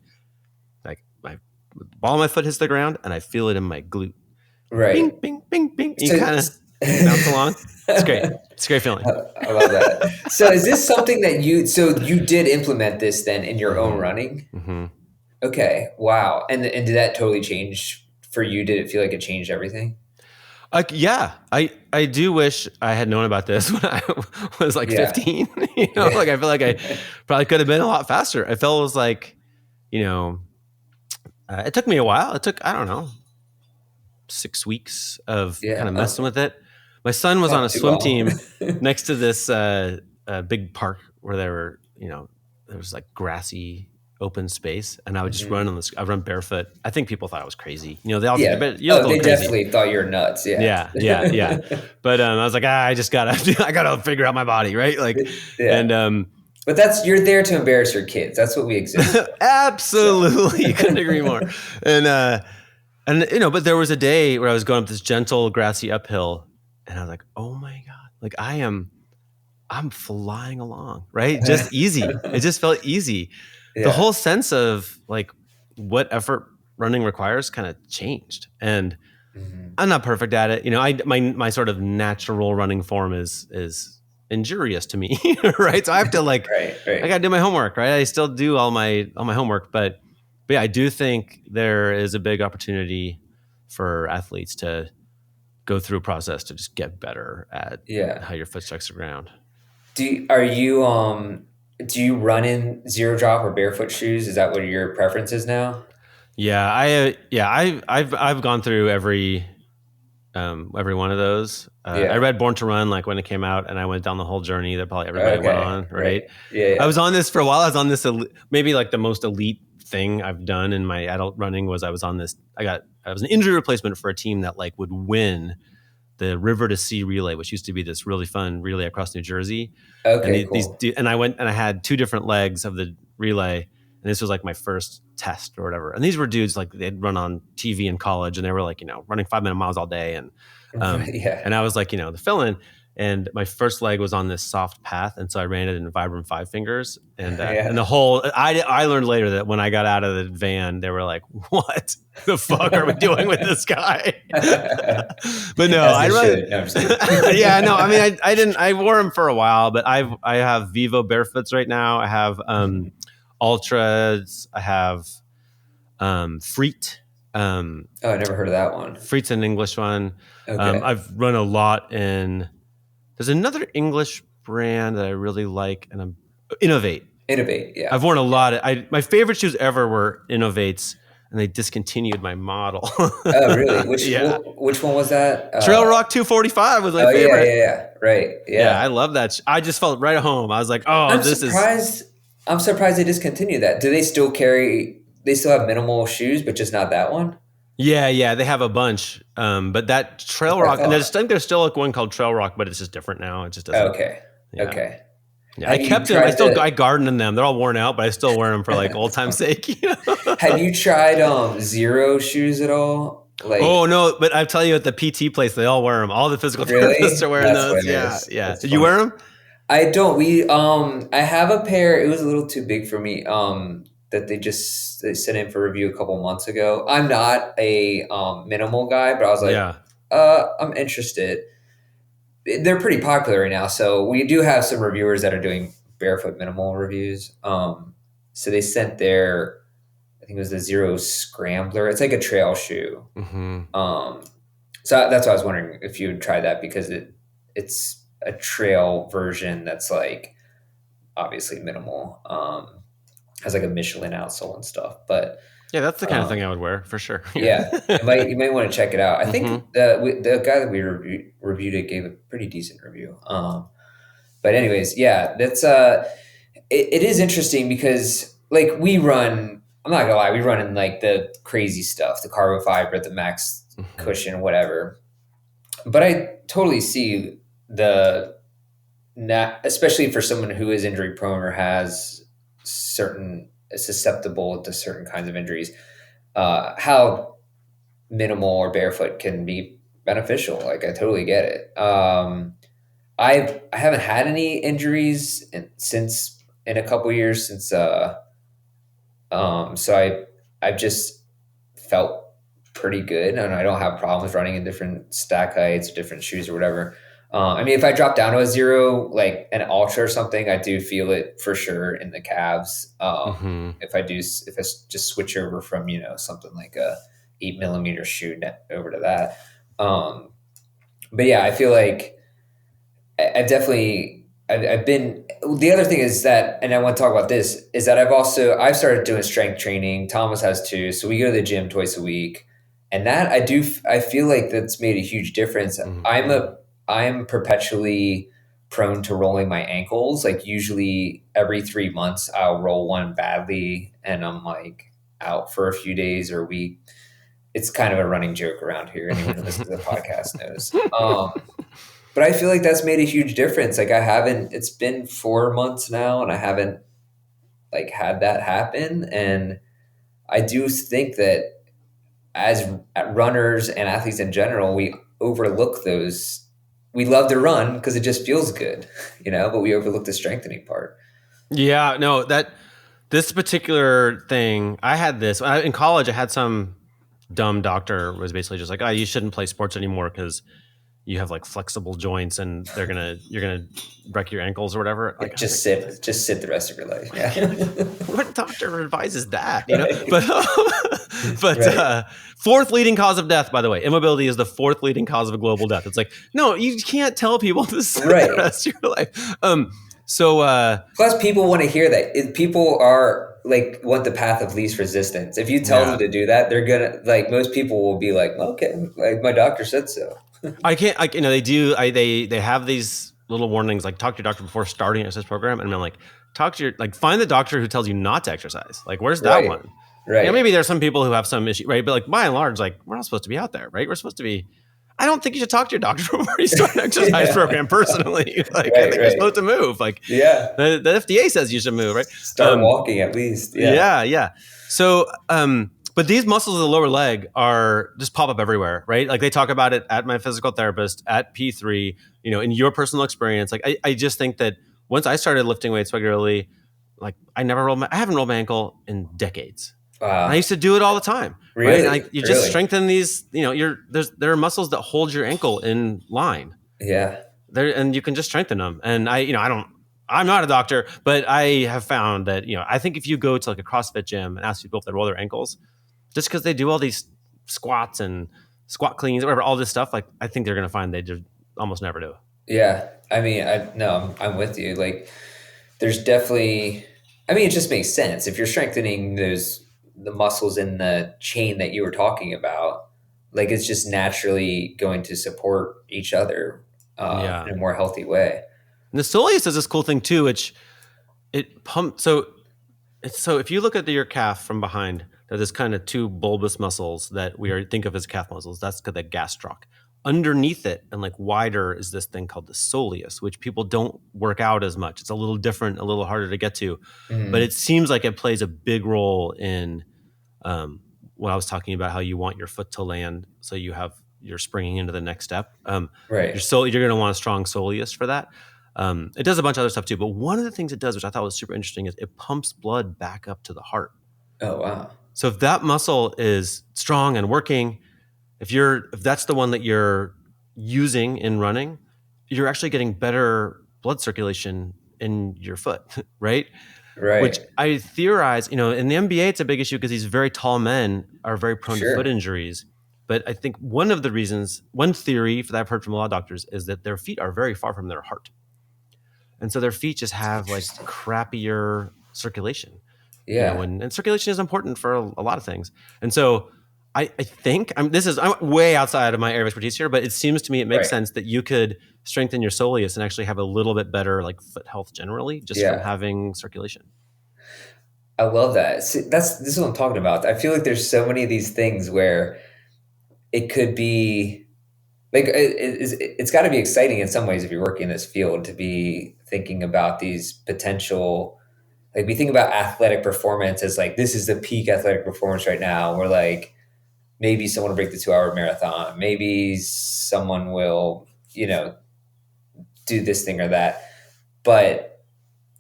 my ball of my foot hits the ground and I feel it in my glute. Right. Bing, bing, bing, bing. You kind of bounce along. It's great. It's a great feeling. I love that. So is this something that you did implement this then in your own running? Mm-hmm. Okay. Wow. And did that totally change for you? Did it feel like it changed everything? Yeah, I do wish I had known about this when I was like 15. Like I feel like I probably could have been a lot faster. I felt it was like, it took me a while. It took, I don't know, 6 weeks of kind of messing with it. My son was on a swim team next to this big park where there was like grassy open space, and I would just run I run barefoot. I think people thought I was crazy. They all think, they definitely thought you were nuts. Yeah. But I was like, I gotta figure out my body, right? Like, and but you're there to embarrass your kids. That's what we exist. Absolutely, you couldn't agree more. And but there was a day where I was going up this gentle grassy uphill, and I was like, oh my god, like I'm flying along, right? Just easy. It just felt easy. The whole sense of like what effort running requires kind of changed, and I'm not perfect at it. My sort of natural running form is injurious to me, right? So I have to I got to do my homework, right? I still do all my homework, but yeah, I do think there is a big opportunity for athletes to go through a process to just get better at how your foot strikes the ground. Do you run in zero drop or barefoot shoes? Is that what your preference is now? Yeah, I've gone through every one of those. I read Born to Run like when it came out, and I went down the whole journey that probably everybody went on, right? Yeah. I was on this for a while. I was on this maybe like the most elite thing I've done in my adult running was I was on this. I was an injury replacement for a team that like would win the River to Sea relay, which used to be this really fun relay across New Jersey. Okay, cool. And I went and I had 2 different legs of the relay, and this was like my first test or whatever. And these were dudes like they'd run on TV in college, and they were like running 5-minute miles all day, and and I was like the fill-in. And my first leg was on this soft path, and so I ran it in Vibram 5 fingers. And and the whole I learned later that when I got out of the van, they were like, "What the fuck are we doing with this guy?" But no, I really, yeah, no. I mean, I didn't. I wore them for a while, but I have Vivo Barefoots right now. I have Ultras. I have Freet. Oh, I never heard of that one. Freet's an English one. Okay. I've run a lot in. There's another English brand that I really like, and Innovate. Innovate, yeah. I've worn a lot. My favorite shoes ever were Innovates, and they discontinued my model. Oh, really? Which one was that? Trail Rock 245 was my oh, favorite. yeah. Right. Yeah, I love that. I just felt right at home. I was like, oh, I'm surprised they discontinued that. Do they still have minimal shoes, but just not that one? Yeah, they have a bunch. But that Trail Rock, and I think there's still like one called Trail Rock, but it's just different now. It just doesn't. Okay. Yeah. Okay. Yeah, I kept them. I garden in them. They're all worn out, but I still wear them for like old time's sake. Have you tried Zero shoes at all? Like, oh no, but I tell you, at the PT place, they all wear them. All the physical therapists are wearing those. Yeah. Did you wear them? I don't. I have a pair. It was a little too big for me. That they sent in for review a couple months ago. I'm not a minimal guy, but I was like, I'm interested. They're pretty popular right now, so we do have some reviewers that are doing Barefoot minimal reviews. So they sent I think it was the Zero Scrambler. It's like a trail shoe. Mm-hmm. So that's why I was wondering if you would try that, because it's a trail version that's like obviously minimal. Has like a Michelin outsole and stuff, but yeah, that's the kind of thing I would wear for sure. Yeah, you might want to check it out. I think the guy that we reviewed it gave a pretty decent review. But anyways, yeah, that's it is interesting because like we run. I'm not gonna lie, we run in like the crazy stuff, the carbon fiber, the max cushion, whatever. But I totally see especially for someone who is injury prone or has susceptible to certain kinds of injuries, how minimal or barefoot can be beneficial. Like, I totally get it. I haven't had any injuries in a couple years since, so I've just felt pretty good, and I don't have problems running in different stack heights, different shoes or whatever. I mean, if I drop down to a Zero, like an Ultra or something, I do feel it for sure in the calves. If I just switch over from, something like a 8mm shoe over to that. But yeah, I feel like I've been, the other thing is that, and I want to talk about this, is that I've started doing strength training. Thomas has too. So we go to the gym twice a week, and that I feel like that's made a huge difference. I'm perpetually prone to rolling my ankles. Like, usually every 3 months I'll roll one badly and I'm like out for a few days or a week. It's kind of a running joke around here. Anyone who listens to the podcast knows. But I feel like that's made a huge difference. Like, it's been 4 months now and I haven't like had that happen. And I do think that as runners and athletes in general, we overlook those. We love to run because it just feels good, but we overlook the strengthening part. Yeah, no, this particular thing, I had this in college. I had some dumb doctor was basically just like, oh, you shouldn't play sports anymore because you have like flexible joints and you're gonna break your ankles or whatever. Like, just sit the rest of your life. Yeah. What doctor advises that? But right. Fourth leading cause of death, by the way. Immobility is the fourth leading cause of a global death. It's like, no, you can't tell people this right. the rest of your life. Plus, people want to hear that. People are like want the path of least resistance. If you tell them to do that, they're gonna like. Most people will be like, okay, like my doctor said so. They do. They have these little warnings, like talk to your doctor before starting an exercise program, and I'm like, find the doctor who tells you not to exercise. Like, where's that one? Right. Maybe there's some people who have some issue, right? But like by and large, like we're not supposed to be out there, right? We're supposed to be. I don't think you should talk to your doctor before you start an exercise program. Personally, I think you're supposed to move. Like, the FDA says you should move, right? Start walking at least. Yeah. So, but these muscles of the lower leg are just pop up everywhere, right? Like they talk about it at my physical therapist, at P3, in your personal experience. Like I just think that once I started lifting weights regularly, like I haven't rolled my ankle in decades. Wow. I used to do it all the time. Really? Right? Like just strengthen these, there are muscles that hold your ankle in line. Yeah. And you can just strengthen them. And I'm not a doctor, but I have found that, I think if you go to like a CrossFit gym and ask people if they roll their ankles, just because they do all these squats and squat cleans, whatever, all this stuff, like I think they're going to find they just almost never do. Yeah. I mean, I'm with you. Like, there's definitely, I mean, it just makes sense. If you're strengthening the muscles in the chain that you were talking about, like, it's just naturally going to support each other Yeah. in a more healthy way. And the soleus is this cool thing too, which it pumps. So if you look at your calf from behind, there's kind of two bulbous muscles that we think of as calf muscles. That's the gastroc. Underneath it and like wider is this thing called the soleus, which people don't work out as much. It's a little different, a little harder to get to, but it seems like it plays a big role in what I was talking about, how you want your foot to land, so you're springing into the next step. Right. You're going to want a strong soleus for that. It does a bunch of other stuff too, but one of the things it does, which I thought was super interesting, is it pumps blood back up to the heart. Oh, wow. So if that muscle is strong and working, if that's the one that you're using in running, you're actually getting better blood circulation in your foot, right? Right. Which I theorize, in the NBA, it's a big issue because these very tall men are very prone to foot injuries. But I think one theory that I've heard from a lot of doctors is that their feet are very far from their heart. And so their feet just have like crappier circulation. Yeah. And circulation is important for a lot of things. And so I think I'm way outside of my area of expertise here, but it seems to me it makes sense that you could strengthen your soleus and actually have a little bit better like foot health generally just from having circulation. I love that. See, this is what I'm talking about. I feel like there's so many of these things where it could be like, it's got to be exciting in some ways if you're working in this field to be thinking about these potential, like, we think about athletic performance as like, this is the peak athletic performance right now. We're like, maybe someone will break the 2-hour marathon. Maybe someone will, do this thing or that. But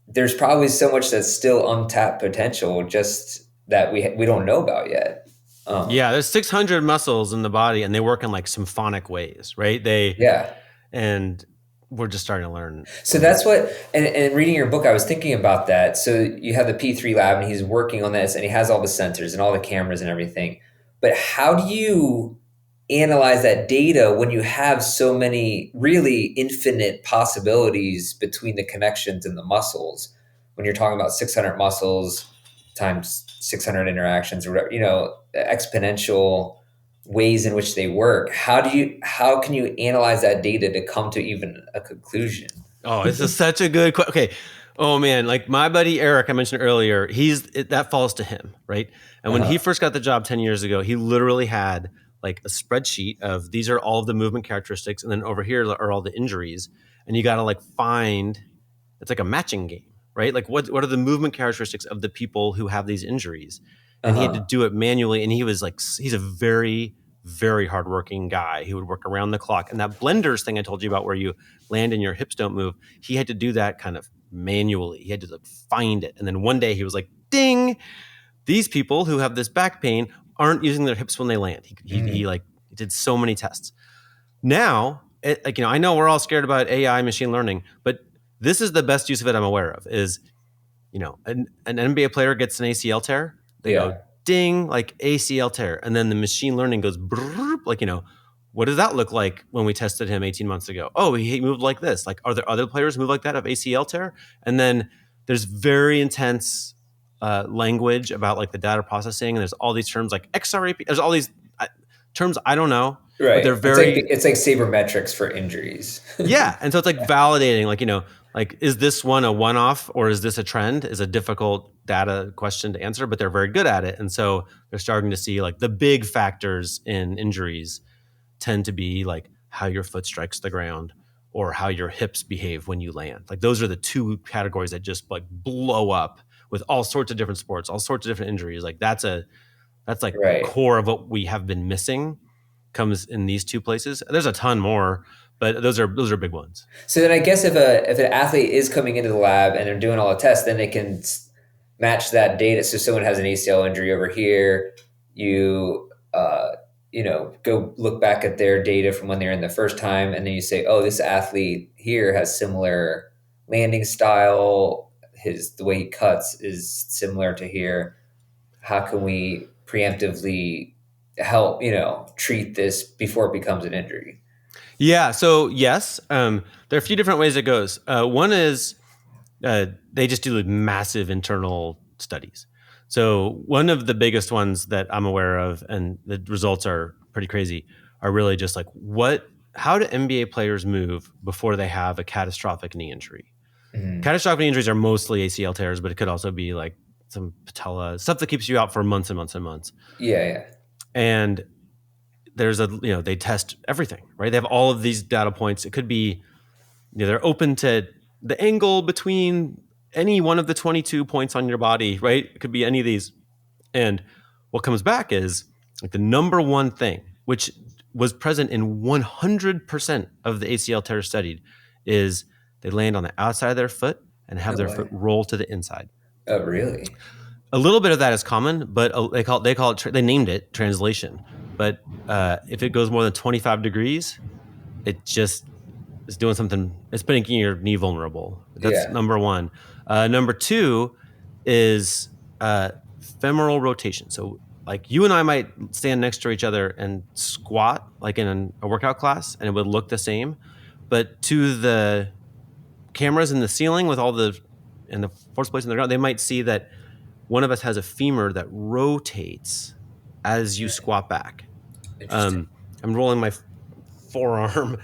there's probably so much that's still untapped potential just that we don't know about yet. There's 600 muscles in the body and they work in like symphonic ways, right? And we're just starting to learn. So that's what, and reading your book, I was thinking about that. So you have the P3 lab and he's working on this and he has all the sensors and all the cameras and everything. But how do you analyze that data when you have so many really infinite possibilities between the connections in the muscles? When you're talking about 600 muscles times 600 interactions, or exponential ways in which they work, how can you analyze that data to come to even a conclusion? Oh, this is such a good question. Okay. Oh man, like my buddy Eric, I mentioned earlier, that falls to him, right? And when he first got the job 10 years ago, he literally had like a spreadsheet of these are all of the movement characteristics, and then over here are all the injuries, and you got to like find. It's like a matching game, right? Like what are the movement characteristics of the people who have these injuries? And he had to do it manually, and he's a very, very hardworking guy. He would work around the clock. And that blenders thing I told you about, where you land and your hips don't move, he had to do that kind of manually. He had to like find it. And then one day he was like, ding, these people who have this back pain aren't using their hips when they land. He did so many tests. Now, I know we're all scared about AI, machine learning, but this is the best use of it I'm aware of. Is an NBA player gets an ACL tear, they go ding, like ACL tear, and then the machine learning goes brrr, like what does that look like when we tested him 18 months ago? Oh, he moved like this. Like, are there other players who move like that of ACL tear? And then there's very intense language about like the data processing, and there's all these terms like XRAP. There's all these terms I don't know, right? But they're very. It's like sabermetrics for injuries. Yeah, and so it's like validating, like is this one a one-off or is this a trend? Is a difficult data question to answer, but they're very good at it, and so they're starting to see like the big factors in injuries tend to be like how your foot strikes the ground or how your hips behave when you land. Like those are the two categories that just like blow up with all sorts of different sports, all sorts of different injuries. Like that's like the core of what we have been missing comes in these two places. There's a ton more, but those are big ones. So then I guess if an athlete is coming into the lab and they're doing all the tests, then they can match that data. So someone has an ACL injury over here, you go look back at their data from when they're in the first time, and then you say, oh, this athlete here has similar landing style. The way he cuts is similar to here. How can we preemptively help, treat this before it becomes an injury? Yeah. So yes, there are a few different ways it goes. One is they just do massive internal studies. So one of the biggest ones that I'm aware of, and the results are pretty crazy, are really just like how do NBA players move before they have a catastrophic knee injury? Mhm. Catastrophic knee injuries are mostly ACL tears, but it could also be like some patella stuff that keeps you out for months and months and months. Yeah. And there's they test everything, right? They have all of these data points. It could be, they're open to the angle between any one of the 22 points on your body, right? It could be any of these. And what comes back is like the number one thing, which was present in 100% of the ACL tears studied, is they land on the outside of their foot and have No their way. foot roll to the inside. Oh, really? A little bit of that is common, but they named it translation. But if it goes more than 25 degrees, it just is doing something. It's making your knee vulnerable. That's Yeah. number one. Number two is femoral rotation. So like you and I might stand next to each other and squat like in a workout class, and it would look the same. But to the cameras in the ceiling with all the and the force plates in the ground, they might see that one of us has a femur that rotates as you squat back. Interesting. I'm rolling my forearm,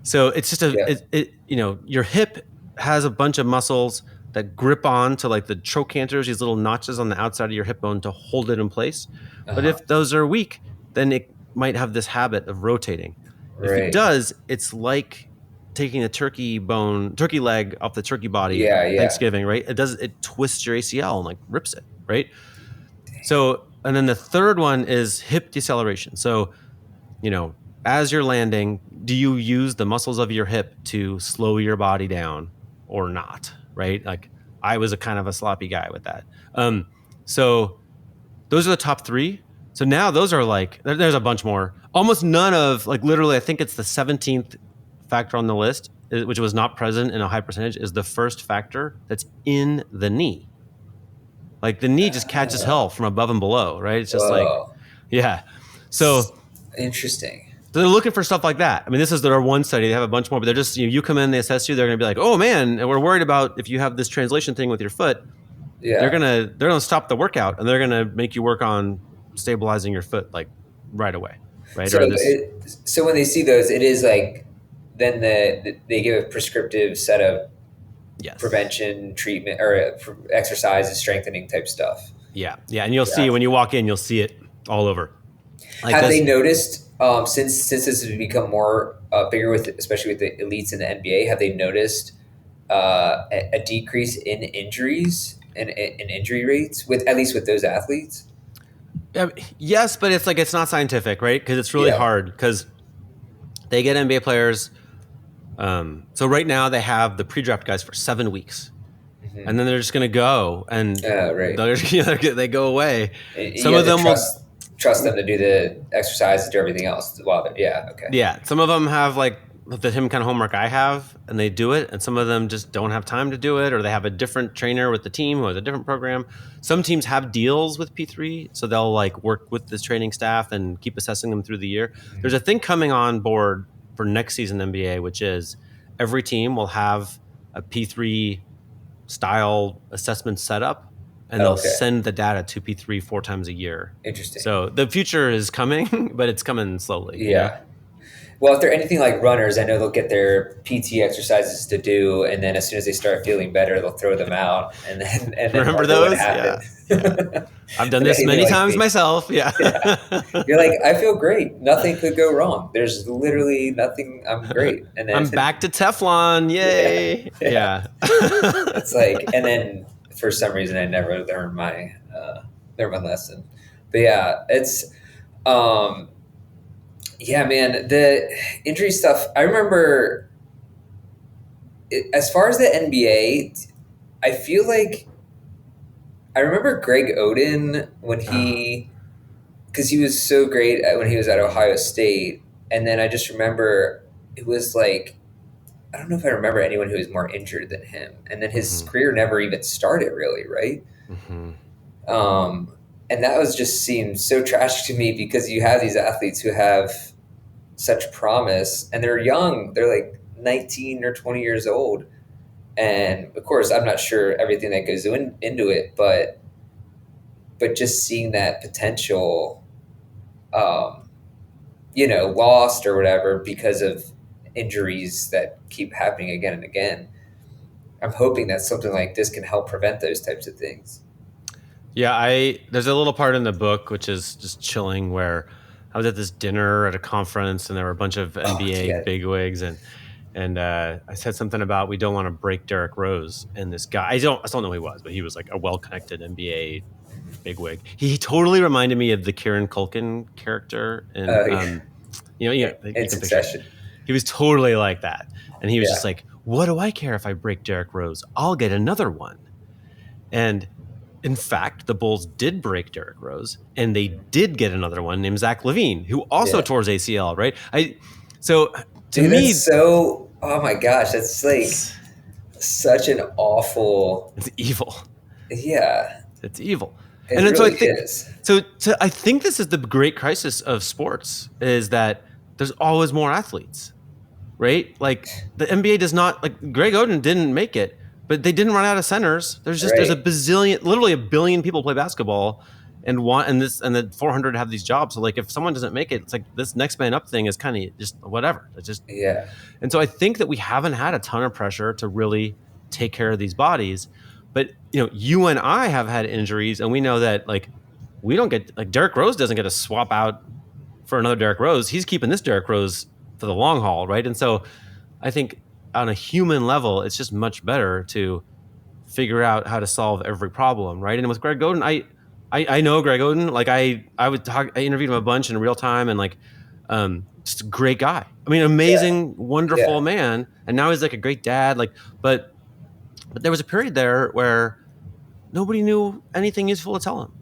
so it's just Yeah. your hip has a bunch of muscles that grip on to like the trochanters, these little notches on the outside of your hip bone to hold it in place. But Uh-huh. if those are weak, then it might have this habit of rotating. If it Right. does, it's like taking a turkey leg off the turkey body Yeah. at Thanksgiving, right? It twists your ACL and like rips it, right? So, and then the third one is hip deceleration. So, as you're landing, do you use the muscles of your hip to slow your body down or not? Right? Like I was a kind of a sloppy guy with that. So those are the top three. So now those are like, there's a bunch more. Almost none of, like literally, I think it's the 17th factor on the list, which was not present in a high percentage, is the first factor that's in the knee. Like the knee just catches hell from above and below, right? It's just like, Whoa. yeah. So Interesting. they're looking for stuff like that. I mean, this is their one study. They have a bunch more, but they're just, you come in, they assess you. They're going to be like, oh man, and we're worried about if you have this translation thing with your foot. Yeah. They're gonna stop the workout and they're gonna make you work on stabilizing your foot like right away, right? So Or this, so when they see those, it is like then they give a prescriptive set of yes, prevention, treatment, or exercise and strengthening type stuff. yeah, and you'll see Yeah. when you walk in, you'll see it all over. Like Have this, they noticed since this has become more bigger with especially with the elites in the NBA? Have they noticed a decrease in injuries and in injury rates with at least with those athletes? yes, but it's like it's not scientific, right? Because it's really Yeah. hard because they get NBA players. So right now they have the pre-draft guys for 7 weeks. Mm-hmm. And then they're just going to go and Right. they go away. You Some have of to them trust them to do the exercise and do everything else while they're okay. yeah. Some of them have like the same kind of homework I have and they do it. And some of them just don't have time to do it, or they have a different trainer with the team who has a different program. Some teams have deals with P3. So they'll like work with this training staff and keep assessing them through the year. Mm-hmm. There's a thing coming on board for next season NBA, which is every team will have a P3 style assessment setup, and they'll send the data to P3 4 times a year. Interesting. So the future is coming, but it's coming slowly. Yeah. Well, if they're anything like runners, I know they'll get their PT exercises to do, and then as soon as they start feeling better, they'll throw them out, and then Remember those? Yeah. I've done this many times myself. Yeah. You're like, I feel great. Nothing could go wrong. There's literally nothing. I'm great. And then I'm back to Teflon. Yay. Yeah. It's like, and then for some reason I never learned my lesson. But yeah, it's yeah, man, the injury stuff. I remember as far as the NBA, I feel like I remember Greg Oden when because he was so great when he was at Ohio State. And then I just remember it was like, I don't know if I remember anyone who was more injured than him. And then his career never even started really, right? Mm-hmm. And that was just seemed so tragic to me because you have these athletes who have such promise and they're young. They're like 19 or 20 years old. And of course, I'm not sure everything that goes into it, but just seeing that potential, lost or whatever because of injuries that keep happening again and again. I'm hoping that something like this can help prevent those types of things. Yeah, there's a little part in the book which is just chilling where I was at this dinner at a conference and there were a bunch of NBA bigwigs and I said something about we don't want to break Derrick Rose, and this guy I don't know who he was, but he was like a well-connected NBA bigwig. He totally reminded me of the Kieran Culkin character in In Succession. He was totally like that, and he was just like, "What do I care if I break Derrick Rose? I'll get another one." And in fact, the Bulls did break Derrick Rose, and they did get another one named Zach LaVine, who also tore his ACL. Right? Oh my gosh, that's like such an awful. It's evil. Yeah, it's evil. It really is. I think this is the great crisis of sports: is that there's always more athletes, right? Like the NBA does not like Greg Oden didn't make it. But they didn't run out of centers. There's a bazillion, literally a billion people play basketball, and the 400 have these jobs. So like, if someone doesn't make it, it's like this next man up thing is kind of just whatever. It's just And so I think that we haven't had a ton of pressure to really take care of these bodies. But you and I have had injuries, and we know that like we don't get like Derrick Rose doesn't get a swap out for another Derrick Rose. He's keeping this Derrick Rose for the long haul, right? And so I think, on a human level, it's just much better to figure out how to solve every problem, right? And with Greg Oden, I know Greg Oden. Like I interviewed him a bunch in real time, and like, just a great guy. I mean, amazing, wonderful man. And now he's like a great dad. Like, but there was a period there where nobody knew anything useful to tell him,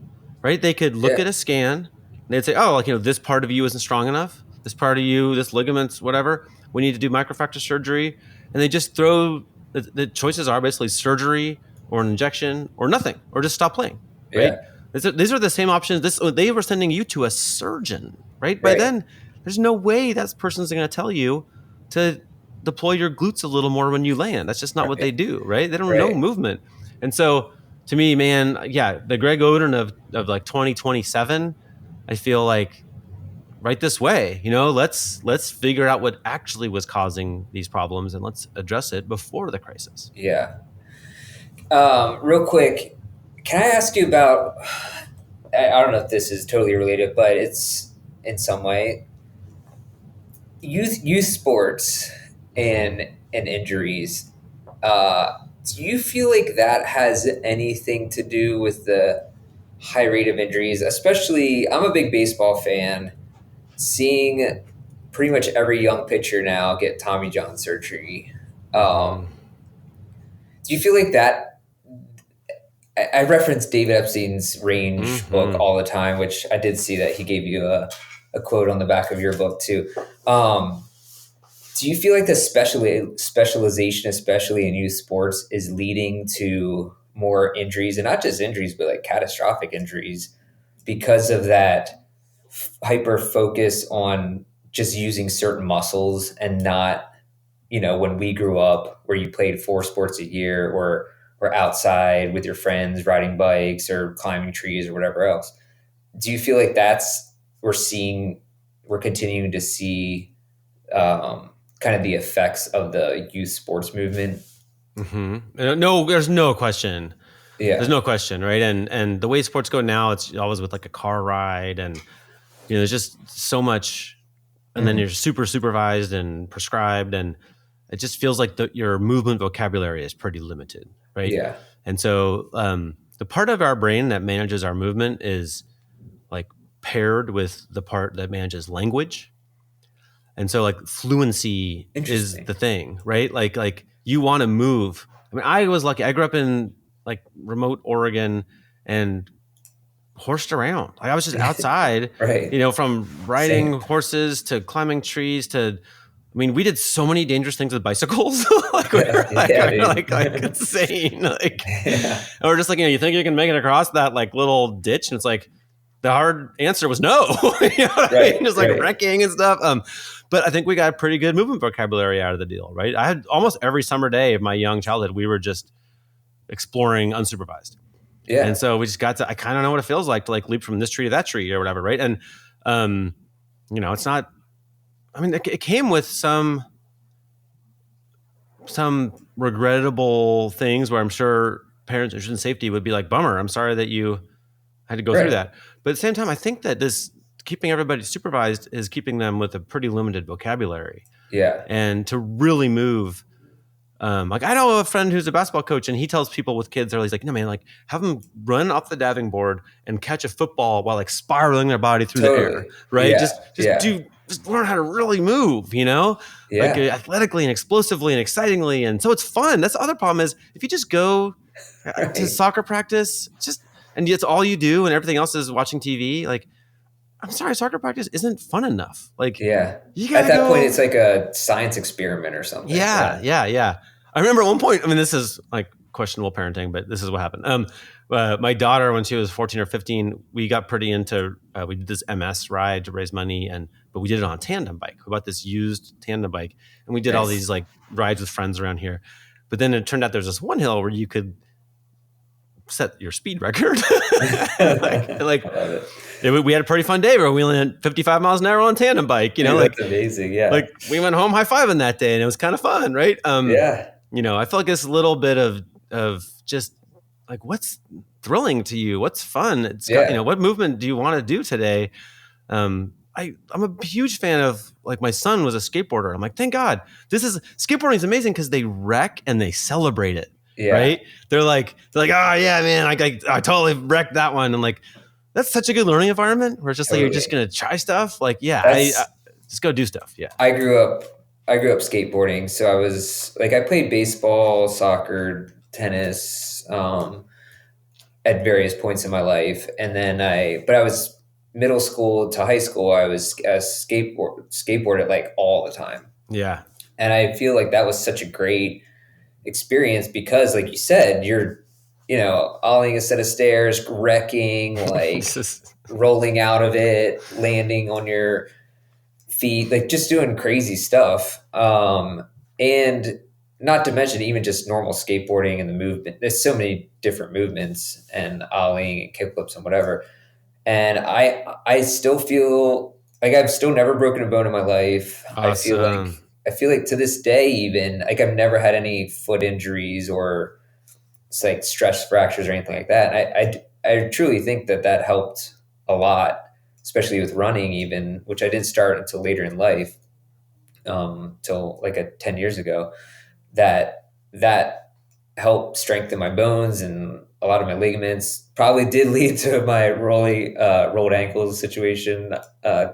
right? They could look at a scan, and they'd say, "Oh, like this part of you isn't strong enough. This part of you, this ligaments, whatever. We need to do microfracture surgery." And they just throw the choices are basically surgery or an injection or nothing, or just stop playing. Right? These are the same options. They were sending you to a surgeon, right? By then, there's no way that person's going to tell you to deploy your glutes a little more when you land. That's just not what they do, right? They don't know movement. And so, to me, man, the Greg Oden of like 2027, I feel like right this way, let's figure out what actually was causing these problems and let's address it before the crisis. Yeah. Real quick, can I ask you about, I don't know if this is totally related, but it's in some way, youth sports and injuries. Do you feel like that has anything to do with the high rate of injuries? Especially, I'm a big baseball fan. Seeing pretty much every young pitcher now get Tommy John surgery. Do you feel like that? I reference David Epstein's Range book all the time, which I did see that he gave you a quote on the back of your book too. Do you feel like the specialization, especially in youth sports, is leading to more injuries, and not just injuries, but like catastrophic injuries because of that hyper focus on just using certain muscles and not, when we grew up where you played 4 sports a year or outside with your friends riding bikes or climbing trees or whatever else. Do you feel like we're continuing to see kind of the effects of the youth sports movement? No, there's no question. Yeah. There's no question, right? And the way sports go now, it's always with like a car ride, and there's just so much, and then you're super supervised and prescribed, and it just feels like your movement vocabulary is pretty limited, right? Yeah. And so the part of our brain that manages our movement is like paired with the part that manages language. And so like fluency is the thing, right? Like you want to move. I mean, I was lucky. I grew up in like remote Oregon and horsed around. Like I was just outside, right. From riding horses to climbing trees to, I mean, we did so many dangerous things with bicycles. Like we were like insane. Or just like, you think you can make it across that like little ditch, and it's like, the hard answer was no. You know what I mean? Just like wrecking and stuff. But I think we got a pretty good movement vocabulary out of the deal, right? I had almost every summer day of my young childhood, we were just exploring unsupervised. Yeah. And so we just got to, I kind of know what it feels like to like leap from this tree to that tree or whatever, right? And, you know, it's not, I mean, it came with some regrettable things where I'm sure parents interested in safety would be like, bummer, I'm sorry that you had to go through that. But at the same time, I think that this keeping everybody supervised is keeping them with a pretty limited vocabulary. Yeah. And to really move, like I know a friend who's a basketball coach and he tells people with kids, he's like, no man, like have them run off the diving board and catch a football while like spiraling their body through the air, right? Yeah. Just learn how to really move, you know, like athletically and explosively and excitingly. And so it's fun. That's the other problem is if you just go to soccer practice, and it's all you do and everything else is watching TV, like, I'm sorry, soccer practice isn't fun enough. Like, you gotta at that point, it's like a science experiment or something. Yeah. I remember at one point, I mean, this is like questionable parenting, but this is what happened. My daughter, when she was 14 or 15, we got pretty into, we did this MS ride to raise money, but we did it on a tandem bike. We bought this used tandem bike, and we did all these like rides with friends around here. But then it turned out there's this one hill where you could set your speed record. We had a pretty fun day where we only had 55 miles an hour on a tandem bike, you know, that's amazing. Yeah. Like we went home high-fiving that day and it was kind of fun. Right. You know, I felt like this little bit of just like, what's thrilling to you? What's fun? It's got, you know, what movement do you want to do today? I'm a huge fan of, like, my son was a skateboarder. I'm like, thank God, skateboarding is amazing because they wreck and they celebrate it. Yeah. Right? They're like, oh yeah, man, I totally wrecked that one. And like, that's such a good learning environment where it's just like, you're just going to try stuff. Like, I just go do stuff. Yeah. I grew up skateboarding. So I was like, I played baseball, soccer, tennis, at various points in my life. And then I was middle school to high school. I was skateboarded like all the time. Yeah. And I feel like that was such a great experience because, like you said, you're, you know, ollieing a set of stairs, wrecking, like rolling out of it, landing on your feet, like just doing crazy stuff. And not to mention even just normal skateboarding and the movement. There's so many different movements and ollieing and kickflips and whatever. And I still feel like I've still never broken a bone in my life. Awesome. I feel like to this day, even like I've never had any foot injuries or like stress fractures or anything like that. I truly think that helped a lot, especially with running, even, which I didn't start until later in life, till like 10 years ago. That helped strengthen my bones and a lot of my ligaments. Probably did lead to my rolled ankles situation.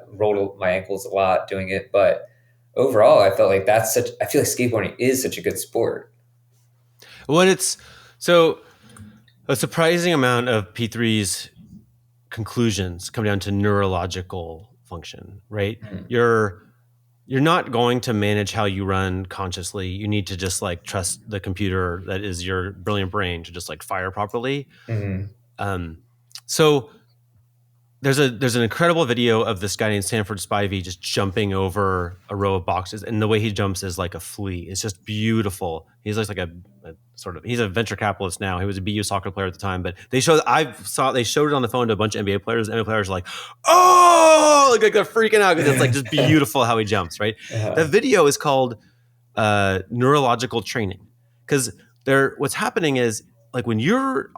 Rolled my ankles a lot doing it, but overall, I felt like I feel like skateboarding is such a good sport. Well, it's so a surprising amount of P3's conclusions come down to neurological function, right? Mm-hmm. You're not going to manage how you run consciously. You need to just like trust the computer that is your brilliant brain to just like fire properly. Mm-hmm. So there's an incredible video of this guy named Sanford Spivey just jumping over a row of boxes, and the way he jumps is like a flea. It's just beautiful. He's like he's a venture capitalist now. He was a BU soccer player at the time, but they showed it on the phone to a bunch of NBA players. NBA players are like, oh, like they're freaking out because it's like just beautiful how he jumps, right? Uh-huh. The video is called neurological training, because what's happening is like when you're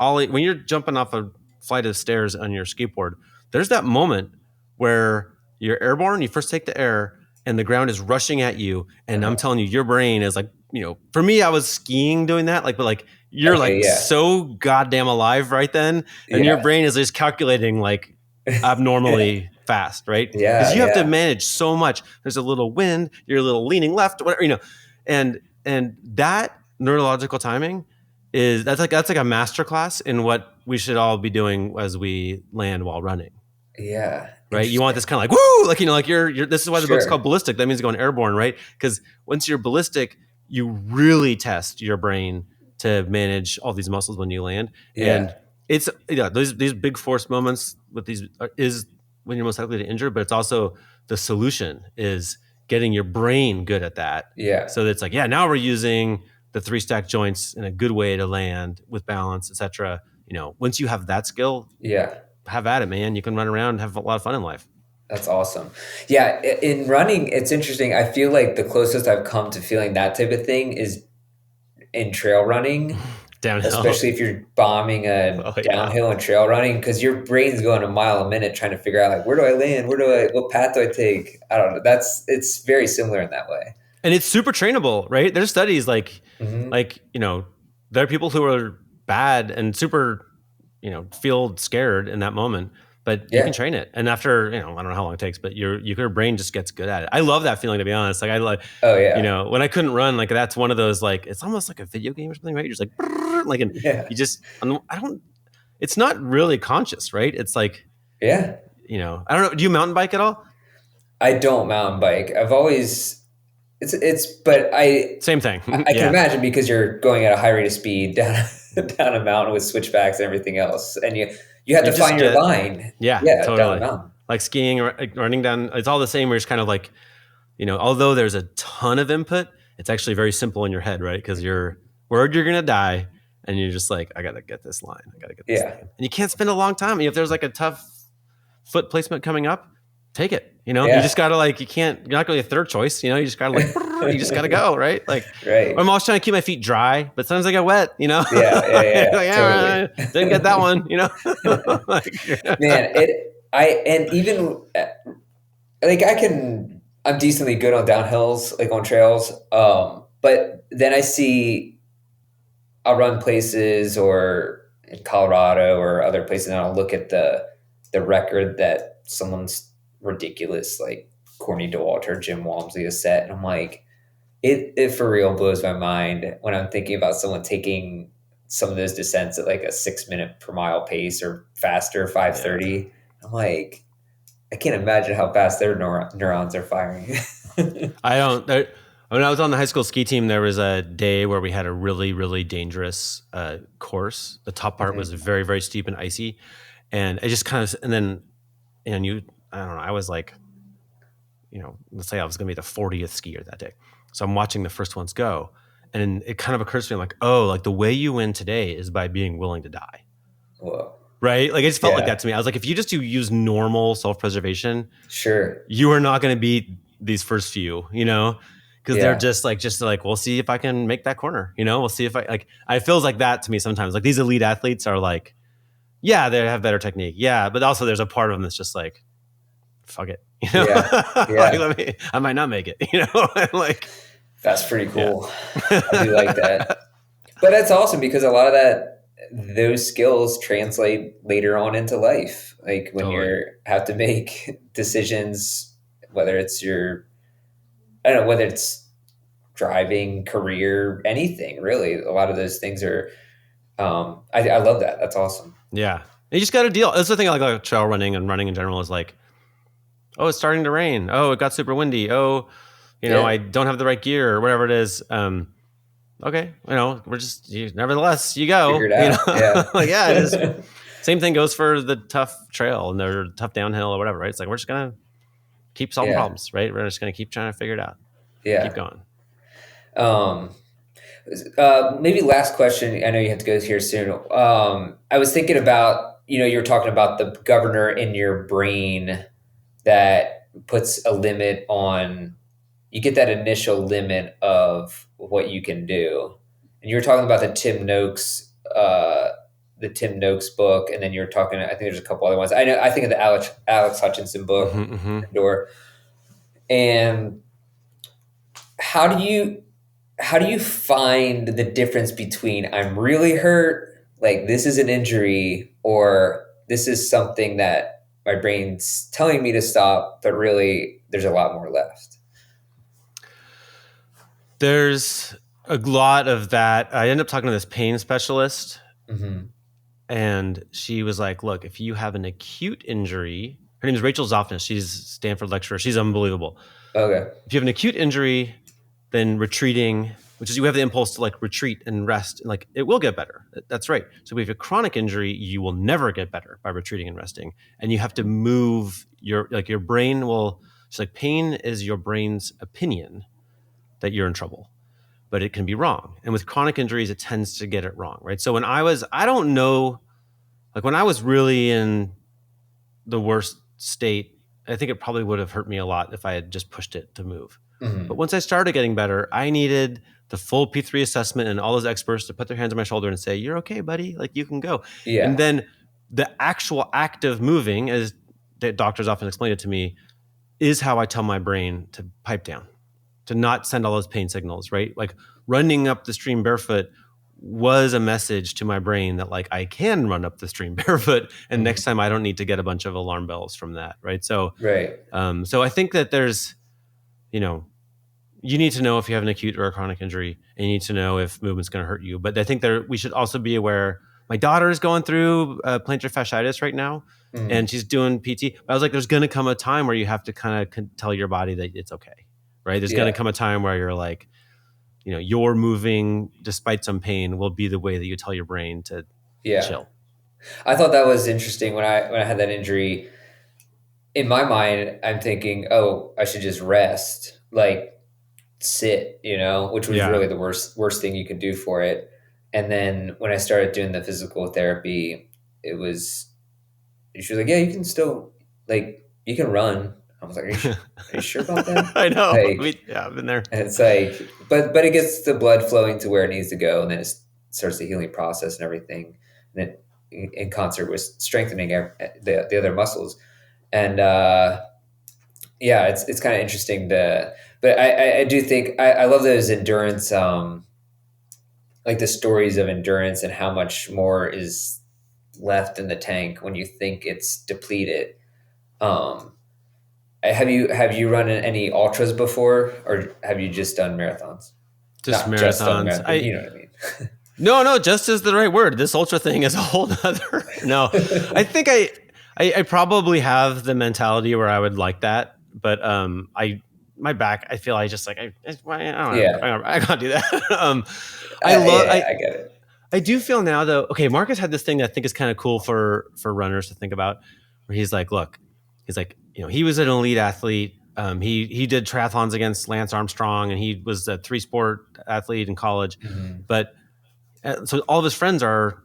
jumping off a flight of stairs on your skateboard, there's that moment where you're airborne, you first take the air, and the ground is rushing at you. And I'm telling you, your brain is like, you know, for me, I was skiing doing that. Like, but like, you're so goddamn alive right then. And your brain is just calculating like abnormally fast, right? Yeah. Because you have to manage so much. There's a little wind, you're a little leaning left, whatever, you know, and that neurological timing that's like a masterclass in what we should all be doing as we land while running. Yeah. Right. You want this kind of like, woo, like, you know, like this is why the book's called Ballistic. That means going airborne, right? Because once you're ballistic, you really test your brain to manage all these muscles when you land. Yeah. it's these big force moments with these is when you're most likely to injure, but it's also the solution is getting your brain good at that. Yeah. So it's like, now we're using the 3 stack joints in a good way to land with balance, etc. Once you have that skill, Yeah. have at it, man. You can run around and have a lot of fun in life. That's awesome. Yeah. In running, it's interesting. I feel like the closest I've come to feeling that type of thing is in trail running. Downhill. Especially if you're bombing a downhill and trail running, because your brain's going a mile a minute trying to figure out like, where do I land? What path do I take? I don't know. It's very similar in that way. And it's super trainable, right? There's studies like there are people who are bad and super, feel scared in that moment, but you can train it. And after, I don't know how long it takes, but your brain just gets good at it. I love that feeling, to be honest. Like when I couldn't run, like that's one of those, like, it's almost like a video game or something, right? You're just like, you just, it's not really conscious, right? It's like, I don't know. Do you mountain bike at all? I don't mountain bike. I've always, same thing. I can imagine, because you're going at a high rate of speed down a mountain with switchbacks and everything else. And you have to find your line. Yeah, totally. Down a mountain. Like skiing or running down, it's all the same. We're just kind of like, although there's a ton of input, it's actually very simple in your head, right? Because you're worried you're going to die. And you're just like, I got to get this line. I got to get this line. And you can't spend a long time. If there's like a tough foot placement coming up, take it. You just got to you're not going to be a third choice. You just got to you just got to go, right? Right. I'm always trying to keep my feet dry, but sometimes they get wet, Yeah. Totally. Didn't get that one, Man, I'm decently good on downhills, like on trails. But then I'll run places or in Colorado or other places, and I'll look at the record that someone's ridiculous, like Courtney Dauwalter or Jim Walmsley has set. And I'm like, it for real blows my mind when I'm thinking about someone taking some of those descents at like a 6 minute per mile pace or faster, 5:30. I'm like, I can't imagine how fast their neurons are firing. When I was on the high school ski team, there was a day where we had a really, really dangerous course. The top part was very, very steep and icy. And it just kind of, I don't know, I was like, let's say I was going to be the 40th skier that day. So I'm watching the first ones go. And it kind of occurs to me, I'm like, oh, like the way you win today is by being willing to die. Whoa. Right? Like it just felt like that to me. I was like, if you just use normal self-preservation, sure, you are not going to beat these first few, because they're just like, we'll see if I can make that corner. We'll see if it feels like that to me sometimes. Like these elite athletes are like, they have better technique. Yeah. But also there's a part of them that's just like, fuck it. I might not make it, that's pretty cool. Yeah. I do like that. But that's awesome, because a lot of those skills translate later on into life. Like when you have to make decisions, whether it's whether it's driving, career, anything really. A lot of those things are, I love that. That's awesome. Yeah. You just got to deal. That's the thing, like trail running and running in general is like, oh, it's starting to rain. Oh, it got super windy. Oh, I don't have the right gear or whatever it is. Okay. We're just, nevertheless, you go. Figure it out. It is. Same thing goes for the tough trail and the tough downhill or whatever, right? It's like, we're just going to keep solving problems, right? We're just going to keep trying to figure it out. Yeah. Keep going. Maybe last question. I know you have to go here soon. I was thinking about, you were talking about the governor in your brain that puts a limit on, you get that initial limit of what you can do. And you were talking about the Tim Noakes book. And then you were talking, I think there's a couple other ones. I think of the Alex Hutchinson book, Door. And how do you find the difference between I'm really hurt, like this is an injury, or this is something that my brain's telling me to stop, but really there's a lot more left? There's a lot of that. I ended up talking to this pain specialist, and she was like, look, if you have an acute injury, her name is Rachel Zoffness. She's a Stanford lecturer. She's unbelievable. Okay. If you have an acute injury, then retreating which is you have the impulse to like retreat and rest, and like it will get better. That's right. So if you have a chronic injury, you will never get better by retreating and resting, and you have to move your brain will. It's like pain is your brain's opinion that you're in trouble, but it can be wrong. And with chronic injuries, it tends to get it wrong, right? So when I don't know, like when I was really in the worst state, I think it probably would have hurt me a lot if I had just pushed it to move. Mm-hmm. But once I started getting better, I needed the full P3 assessment and all those experts to put their hands on my shoulder and say, "You're okay, buddy. Like you can go." Yeah. And then the actual act of moving, as the doctors often explain it to me, is how I tell my brain to pipe down, to not send all those pain signals, right? Like running up the stream barefoot was a message to my brain that like I can run up the stream barefoot, and next time I don't need to get a bunch of alarm bells from that, right? So, Right. So I think that there's, you need to know if you have an acute or a chronic injury, and you need to know if movement's going to hurt you. But I think we should also be aware. My daughter is going through plantar fasciitis right now, and she's doing PT. But I was like, there's going to come a time where you have to kind of tell your body that it's okay, right? There's going to come a time where you're like, you're moving despite some pain will be the way that you tell your brain to chill. I thought that was interesting when I had that injury. In my mind, I'm thinking, oh, I should just rest, like sit, which was really the worst thing you could do for it. And then when I started doing the physical therapy, she was like, yeah, you can still, like, you can run. I was like, are you sure about that? I know. Like, I've been there. And it's like, but it gets the blood flowing to where it needs to go, and then it starts the healing process and everything. And then in concert with strengthening the other muscles. And it's kind of interesting but I do think I love those endurance, like the stories of endurance and how much more is left in the tank when you think it's depleted. Have you run any ultras before, or have you just done marathons? Just Not marathons. Just done marathons, you know what I mean? No, just is the right word. This ultra thing is a whole other. No, I think I probably have the mentality where I would like that, but my back, I feel I just like I don't know. I can't do that. I get it. I do feel now though. Okay, Marcus had this thing that I think is kind of cool for runners to think about, where he's like, he was an elite athlete. He did triathlons against Lance Armstrong, and he was a 3-sport athlete in college. Mm-hmm. But so all of his friends are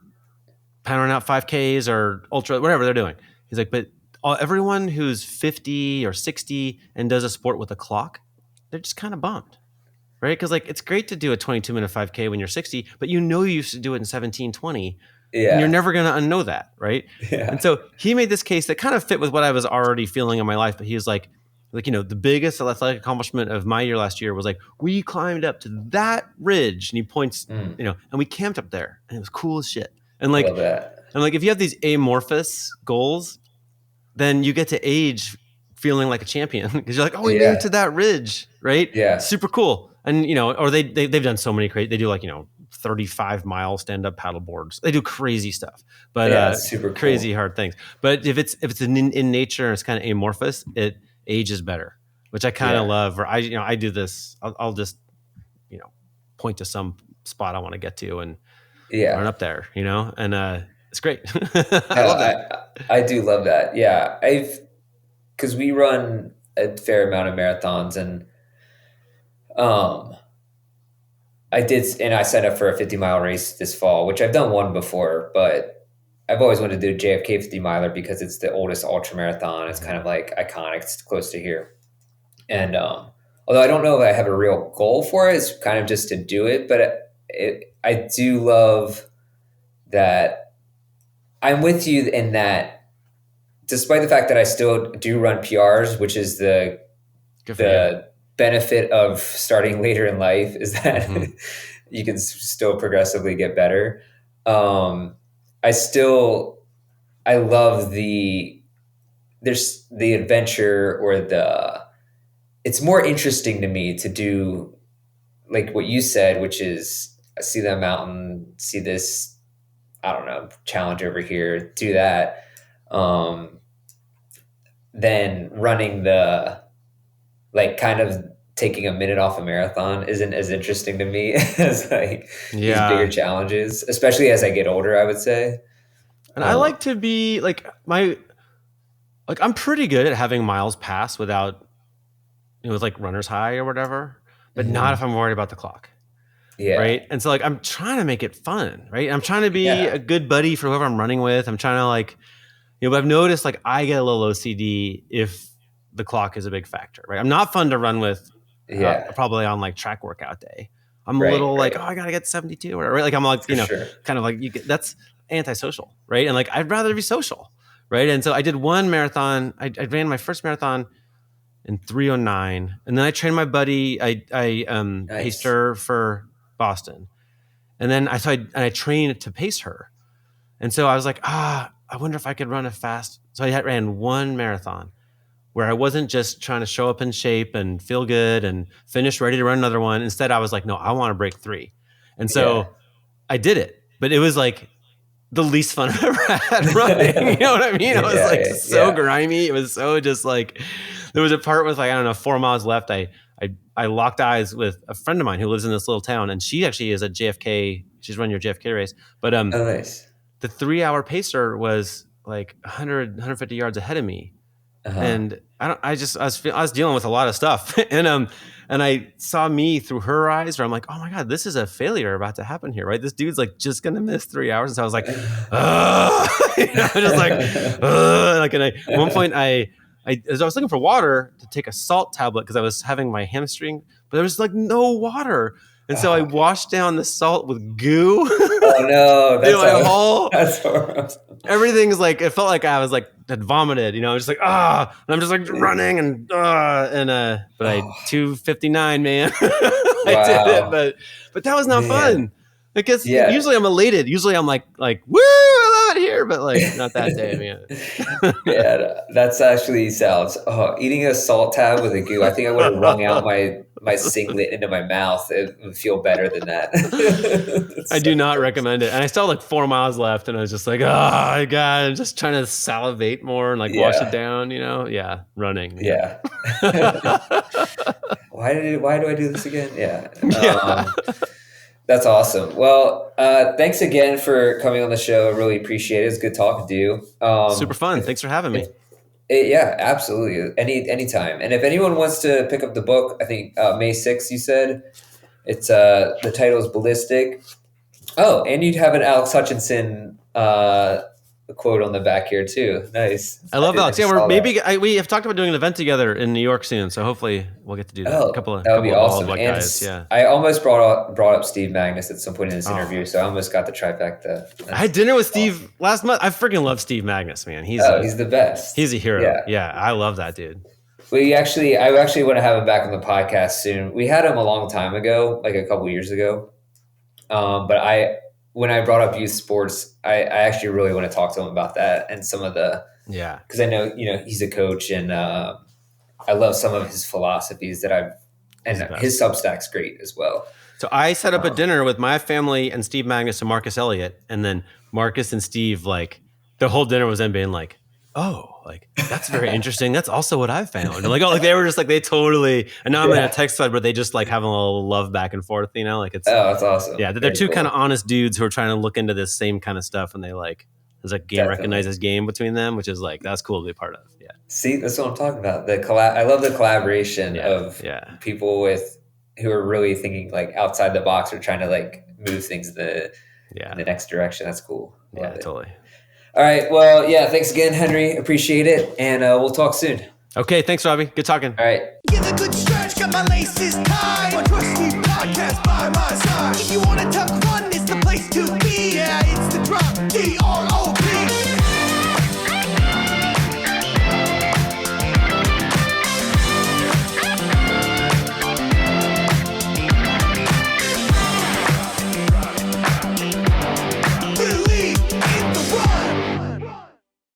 pounding out 5Ks or ultra, whatever they're doing. He's like, but everyone who's 50 or 60 and does a sport with a clock, they're just kind of bummed, right? Because like it's great to do a 22-minute 5K when you're 60, but you used to do it in 17:20. Yeah. And you're never going to unknow that, right? Yeah. And so he made this case that kind of fit with what I was already feeling in my life. But he was like, the biggest athletic accomplishment of my year last year was like, we climbed up to that ridge, and he points, and we camped up there, and it was cool as shit. And like, love that. And like, if you have these amorphous goals, then you get to age feeling like a champion because you're like, oh, we made it to that ridge, right? Yeah. Super cool. And, or they've done so many crazy, they do like, 35-mile stand-up paddle boards. They do crazy stuff, but super cool. Crazy hard things. But if it's in nature and it's kind of amorphous, it ages better, which I kind of love. Or I do this. I'll just point to some spot I want to get to and run up there, and it's great. I love that. I do love that. Yeah, because we run a fair amount of marathons, and I did, and I signed up for a 50-mile race this fall, which I've done one before, but I've always wanted to do a JFK 50-miler because it's the oldest ultra marathon. It's kind of like iconic. It's close to here. And although I don't know if I have a real goal for it, it's kind of just to do it. But I do love that I'm with you in that, despite the fact that I still do run PRs, which is the benefit of starting later in life, is that you can still progressively get better. I love there's the adventure, or it's more interesting to me to do like what you said, which is see that mountain, see this, I don't know, challenge over here, do that. Then running kind of taking a minute off a marathon isn't as interesting to me as like these bigger challenges, especially as I get older, I would say. And I like to be like I'm pretty good at having miles pass without, with like runner's high or whatever, but not if I'm worried about the clock. Yeah. Right. And so like, I'm trying to make it fun, right? I'm trying to be a good buddy for whoever I'm running with. I'm trying to like, but I've noticed like I get a little OCD if the clock is a big factor, right? I'm not fun to run with probably on like track workout day. I'm a little like, oh, I got to get 72 or whatever. Right? Like I'm like, kind of like that's antisocial, right? And like, I'd rather be social, right? And so I did one marathon. I ran my first marathon in 3:09, and then I trained my buddy. I paced her for Boston, and then I trained to pace her, and so I was like, I wonder if I could run a fast. So I ran one marathon where I wasn't just trying to show up in shape and feel good and finish ready to run another one. Instead, I was like, no, I want to break 3. And so I did it, but it was like the least fun I've ever had running. You know what I mean? It was like so grimy. It was so just like, there was a part with like, I don't know, 4 miles left. I locked eyes with a friend of mine who lives in this little town, and she actually is a JFK. She's running your JFK race. But nice. The 3-hour pacer was like 100, 150 yards ahead of me. And I was dealing with a lot of stuff. and I saw me through her eyes where I'm like, oh my God, this is a failure about to happen here, right? This dude's like just going to miss 3 hours. And so I was like, just like, and at one point as I was looking for water to take a salt tablet because I was having my hamstring, but there was like no water. And so I washed down the salt with goo. Oh no, that's horrible. Everything's like, it felt like I was like had vomited, just like and I'm just like running but I 2:59, man. I did it, but that was not fun. Because usually I'm elated. Usually I'm like woo, I love it here, but like not that day, man. Yeah, that's actually sounds. Eating a salt tab with a goo. I think I would have wrung out my singlet into my mouth. It would feel better than that. I do not recommend it. And I still had like 4 miles left, and I was just like, oh my God, I'm just trying to salivate more and like wash it down. Yeah, running. Yeah. Why do I do this again? Yeah. That's awesome. Well, thanks again for coming on the show. I really appreciate it. It's good talking to you. Super fun. Thanks for having me. Yeah, absolutely. Anytime. And if anyone wants to pick up the book, I think May 6th, you said. It's the title is Ballistic. Oh, and you'd have an Alex Hutchinson quote on the back here too. Nice. I love Alex. Yeah, we have talked about doing an event together in New York soon, so hopefully we'll get to do that. That would be awesome. And guys, yeah. I almost brought up Steve Magnus at some point in this interview, so I almost got the trifecta. I had dinner with Steve last month. I freaking love Steve Magnus, man. He's the best. He's a hero. Yeah, I love that dude. I actually want to have him back on the podcast soon. We had him a long time ago, like a couple years ago. But when I brought up youth sports, I actually really want to talk to him about that and some of the because I know he's a coach, and I love some of his philosophies his Substack's great as well. So I set up a dinner with my family and Steve Magnus and Marcus Elliott, and then Marcus and Steve, like the whole dinner was them being like, oh, like that's very interesting. That's also what I found. And they were just like, they totally, and now I'm in a text thread where they just like have a little love back and forth, like it's, that's awesome. Yeah. They're two kind of honest dudes who are trying to look into this same kind of stuff. And they like, there's like game recognizes game between them, which is like, that's cool to be part of. Yeah. See, that's what I'm talking about. I love the collaboration of people who are really thinking like outside the box or trying to like move things in the next direction. That's cool. Love it. Totally. All right. Well, thanks again, Henry. Appreciate it. And we'll talk soon. Okay. Thanks, Robbie. Good talking. All right. Give a good stretch, got my laces tied. My trusty podcast by my side. If you want to tuck run, it's the place to be. Yeah, it's the drop. DRO.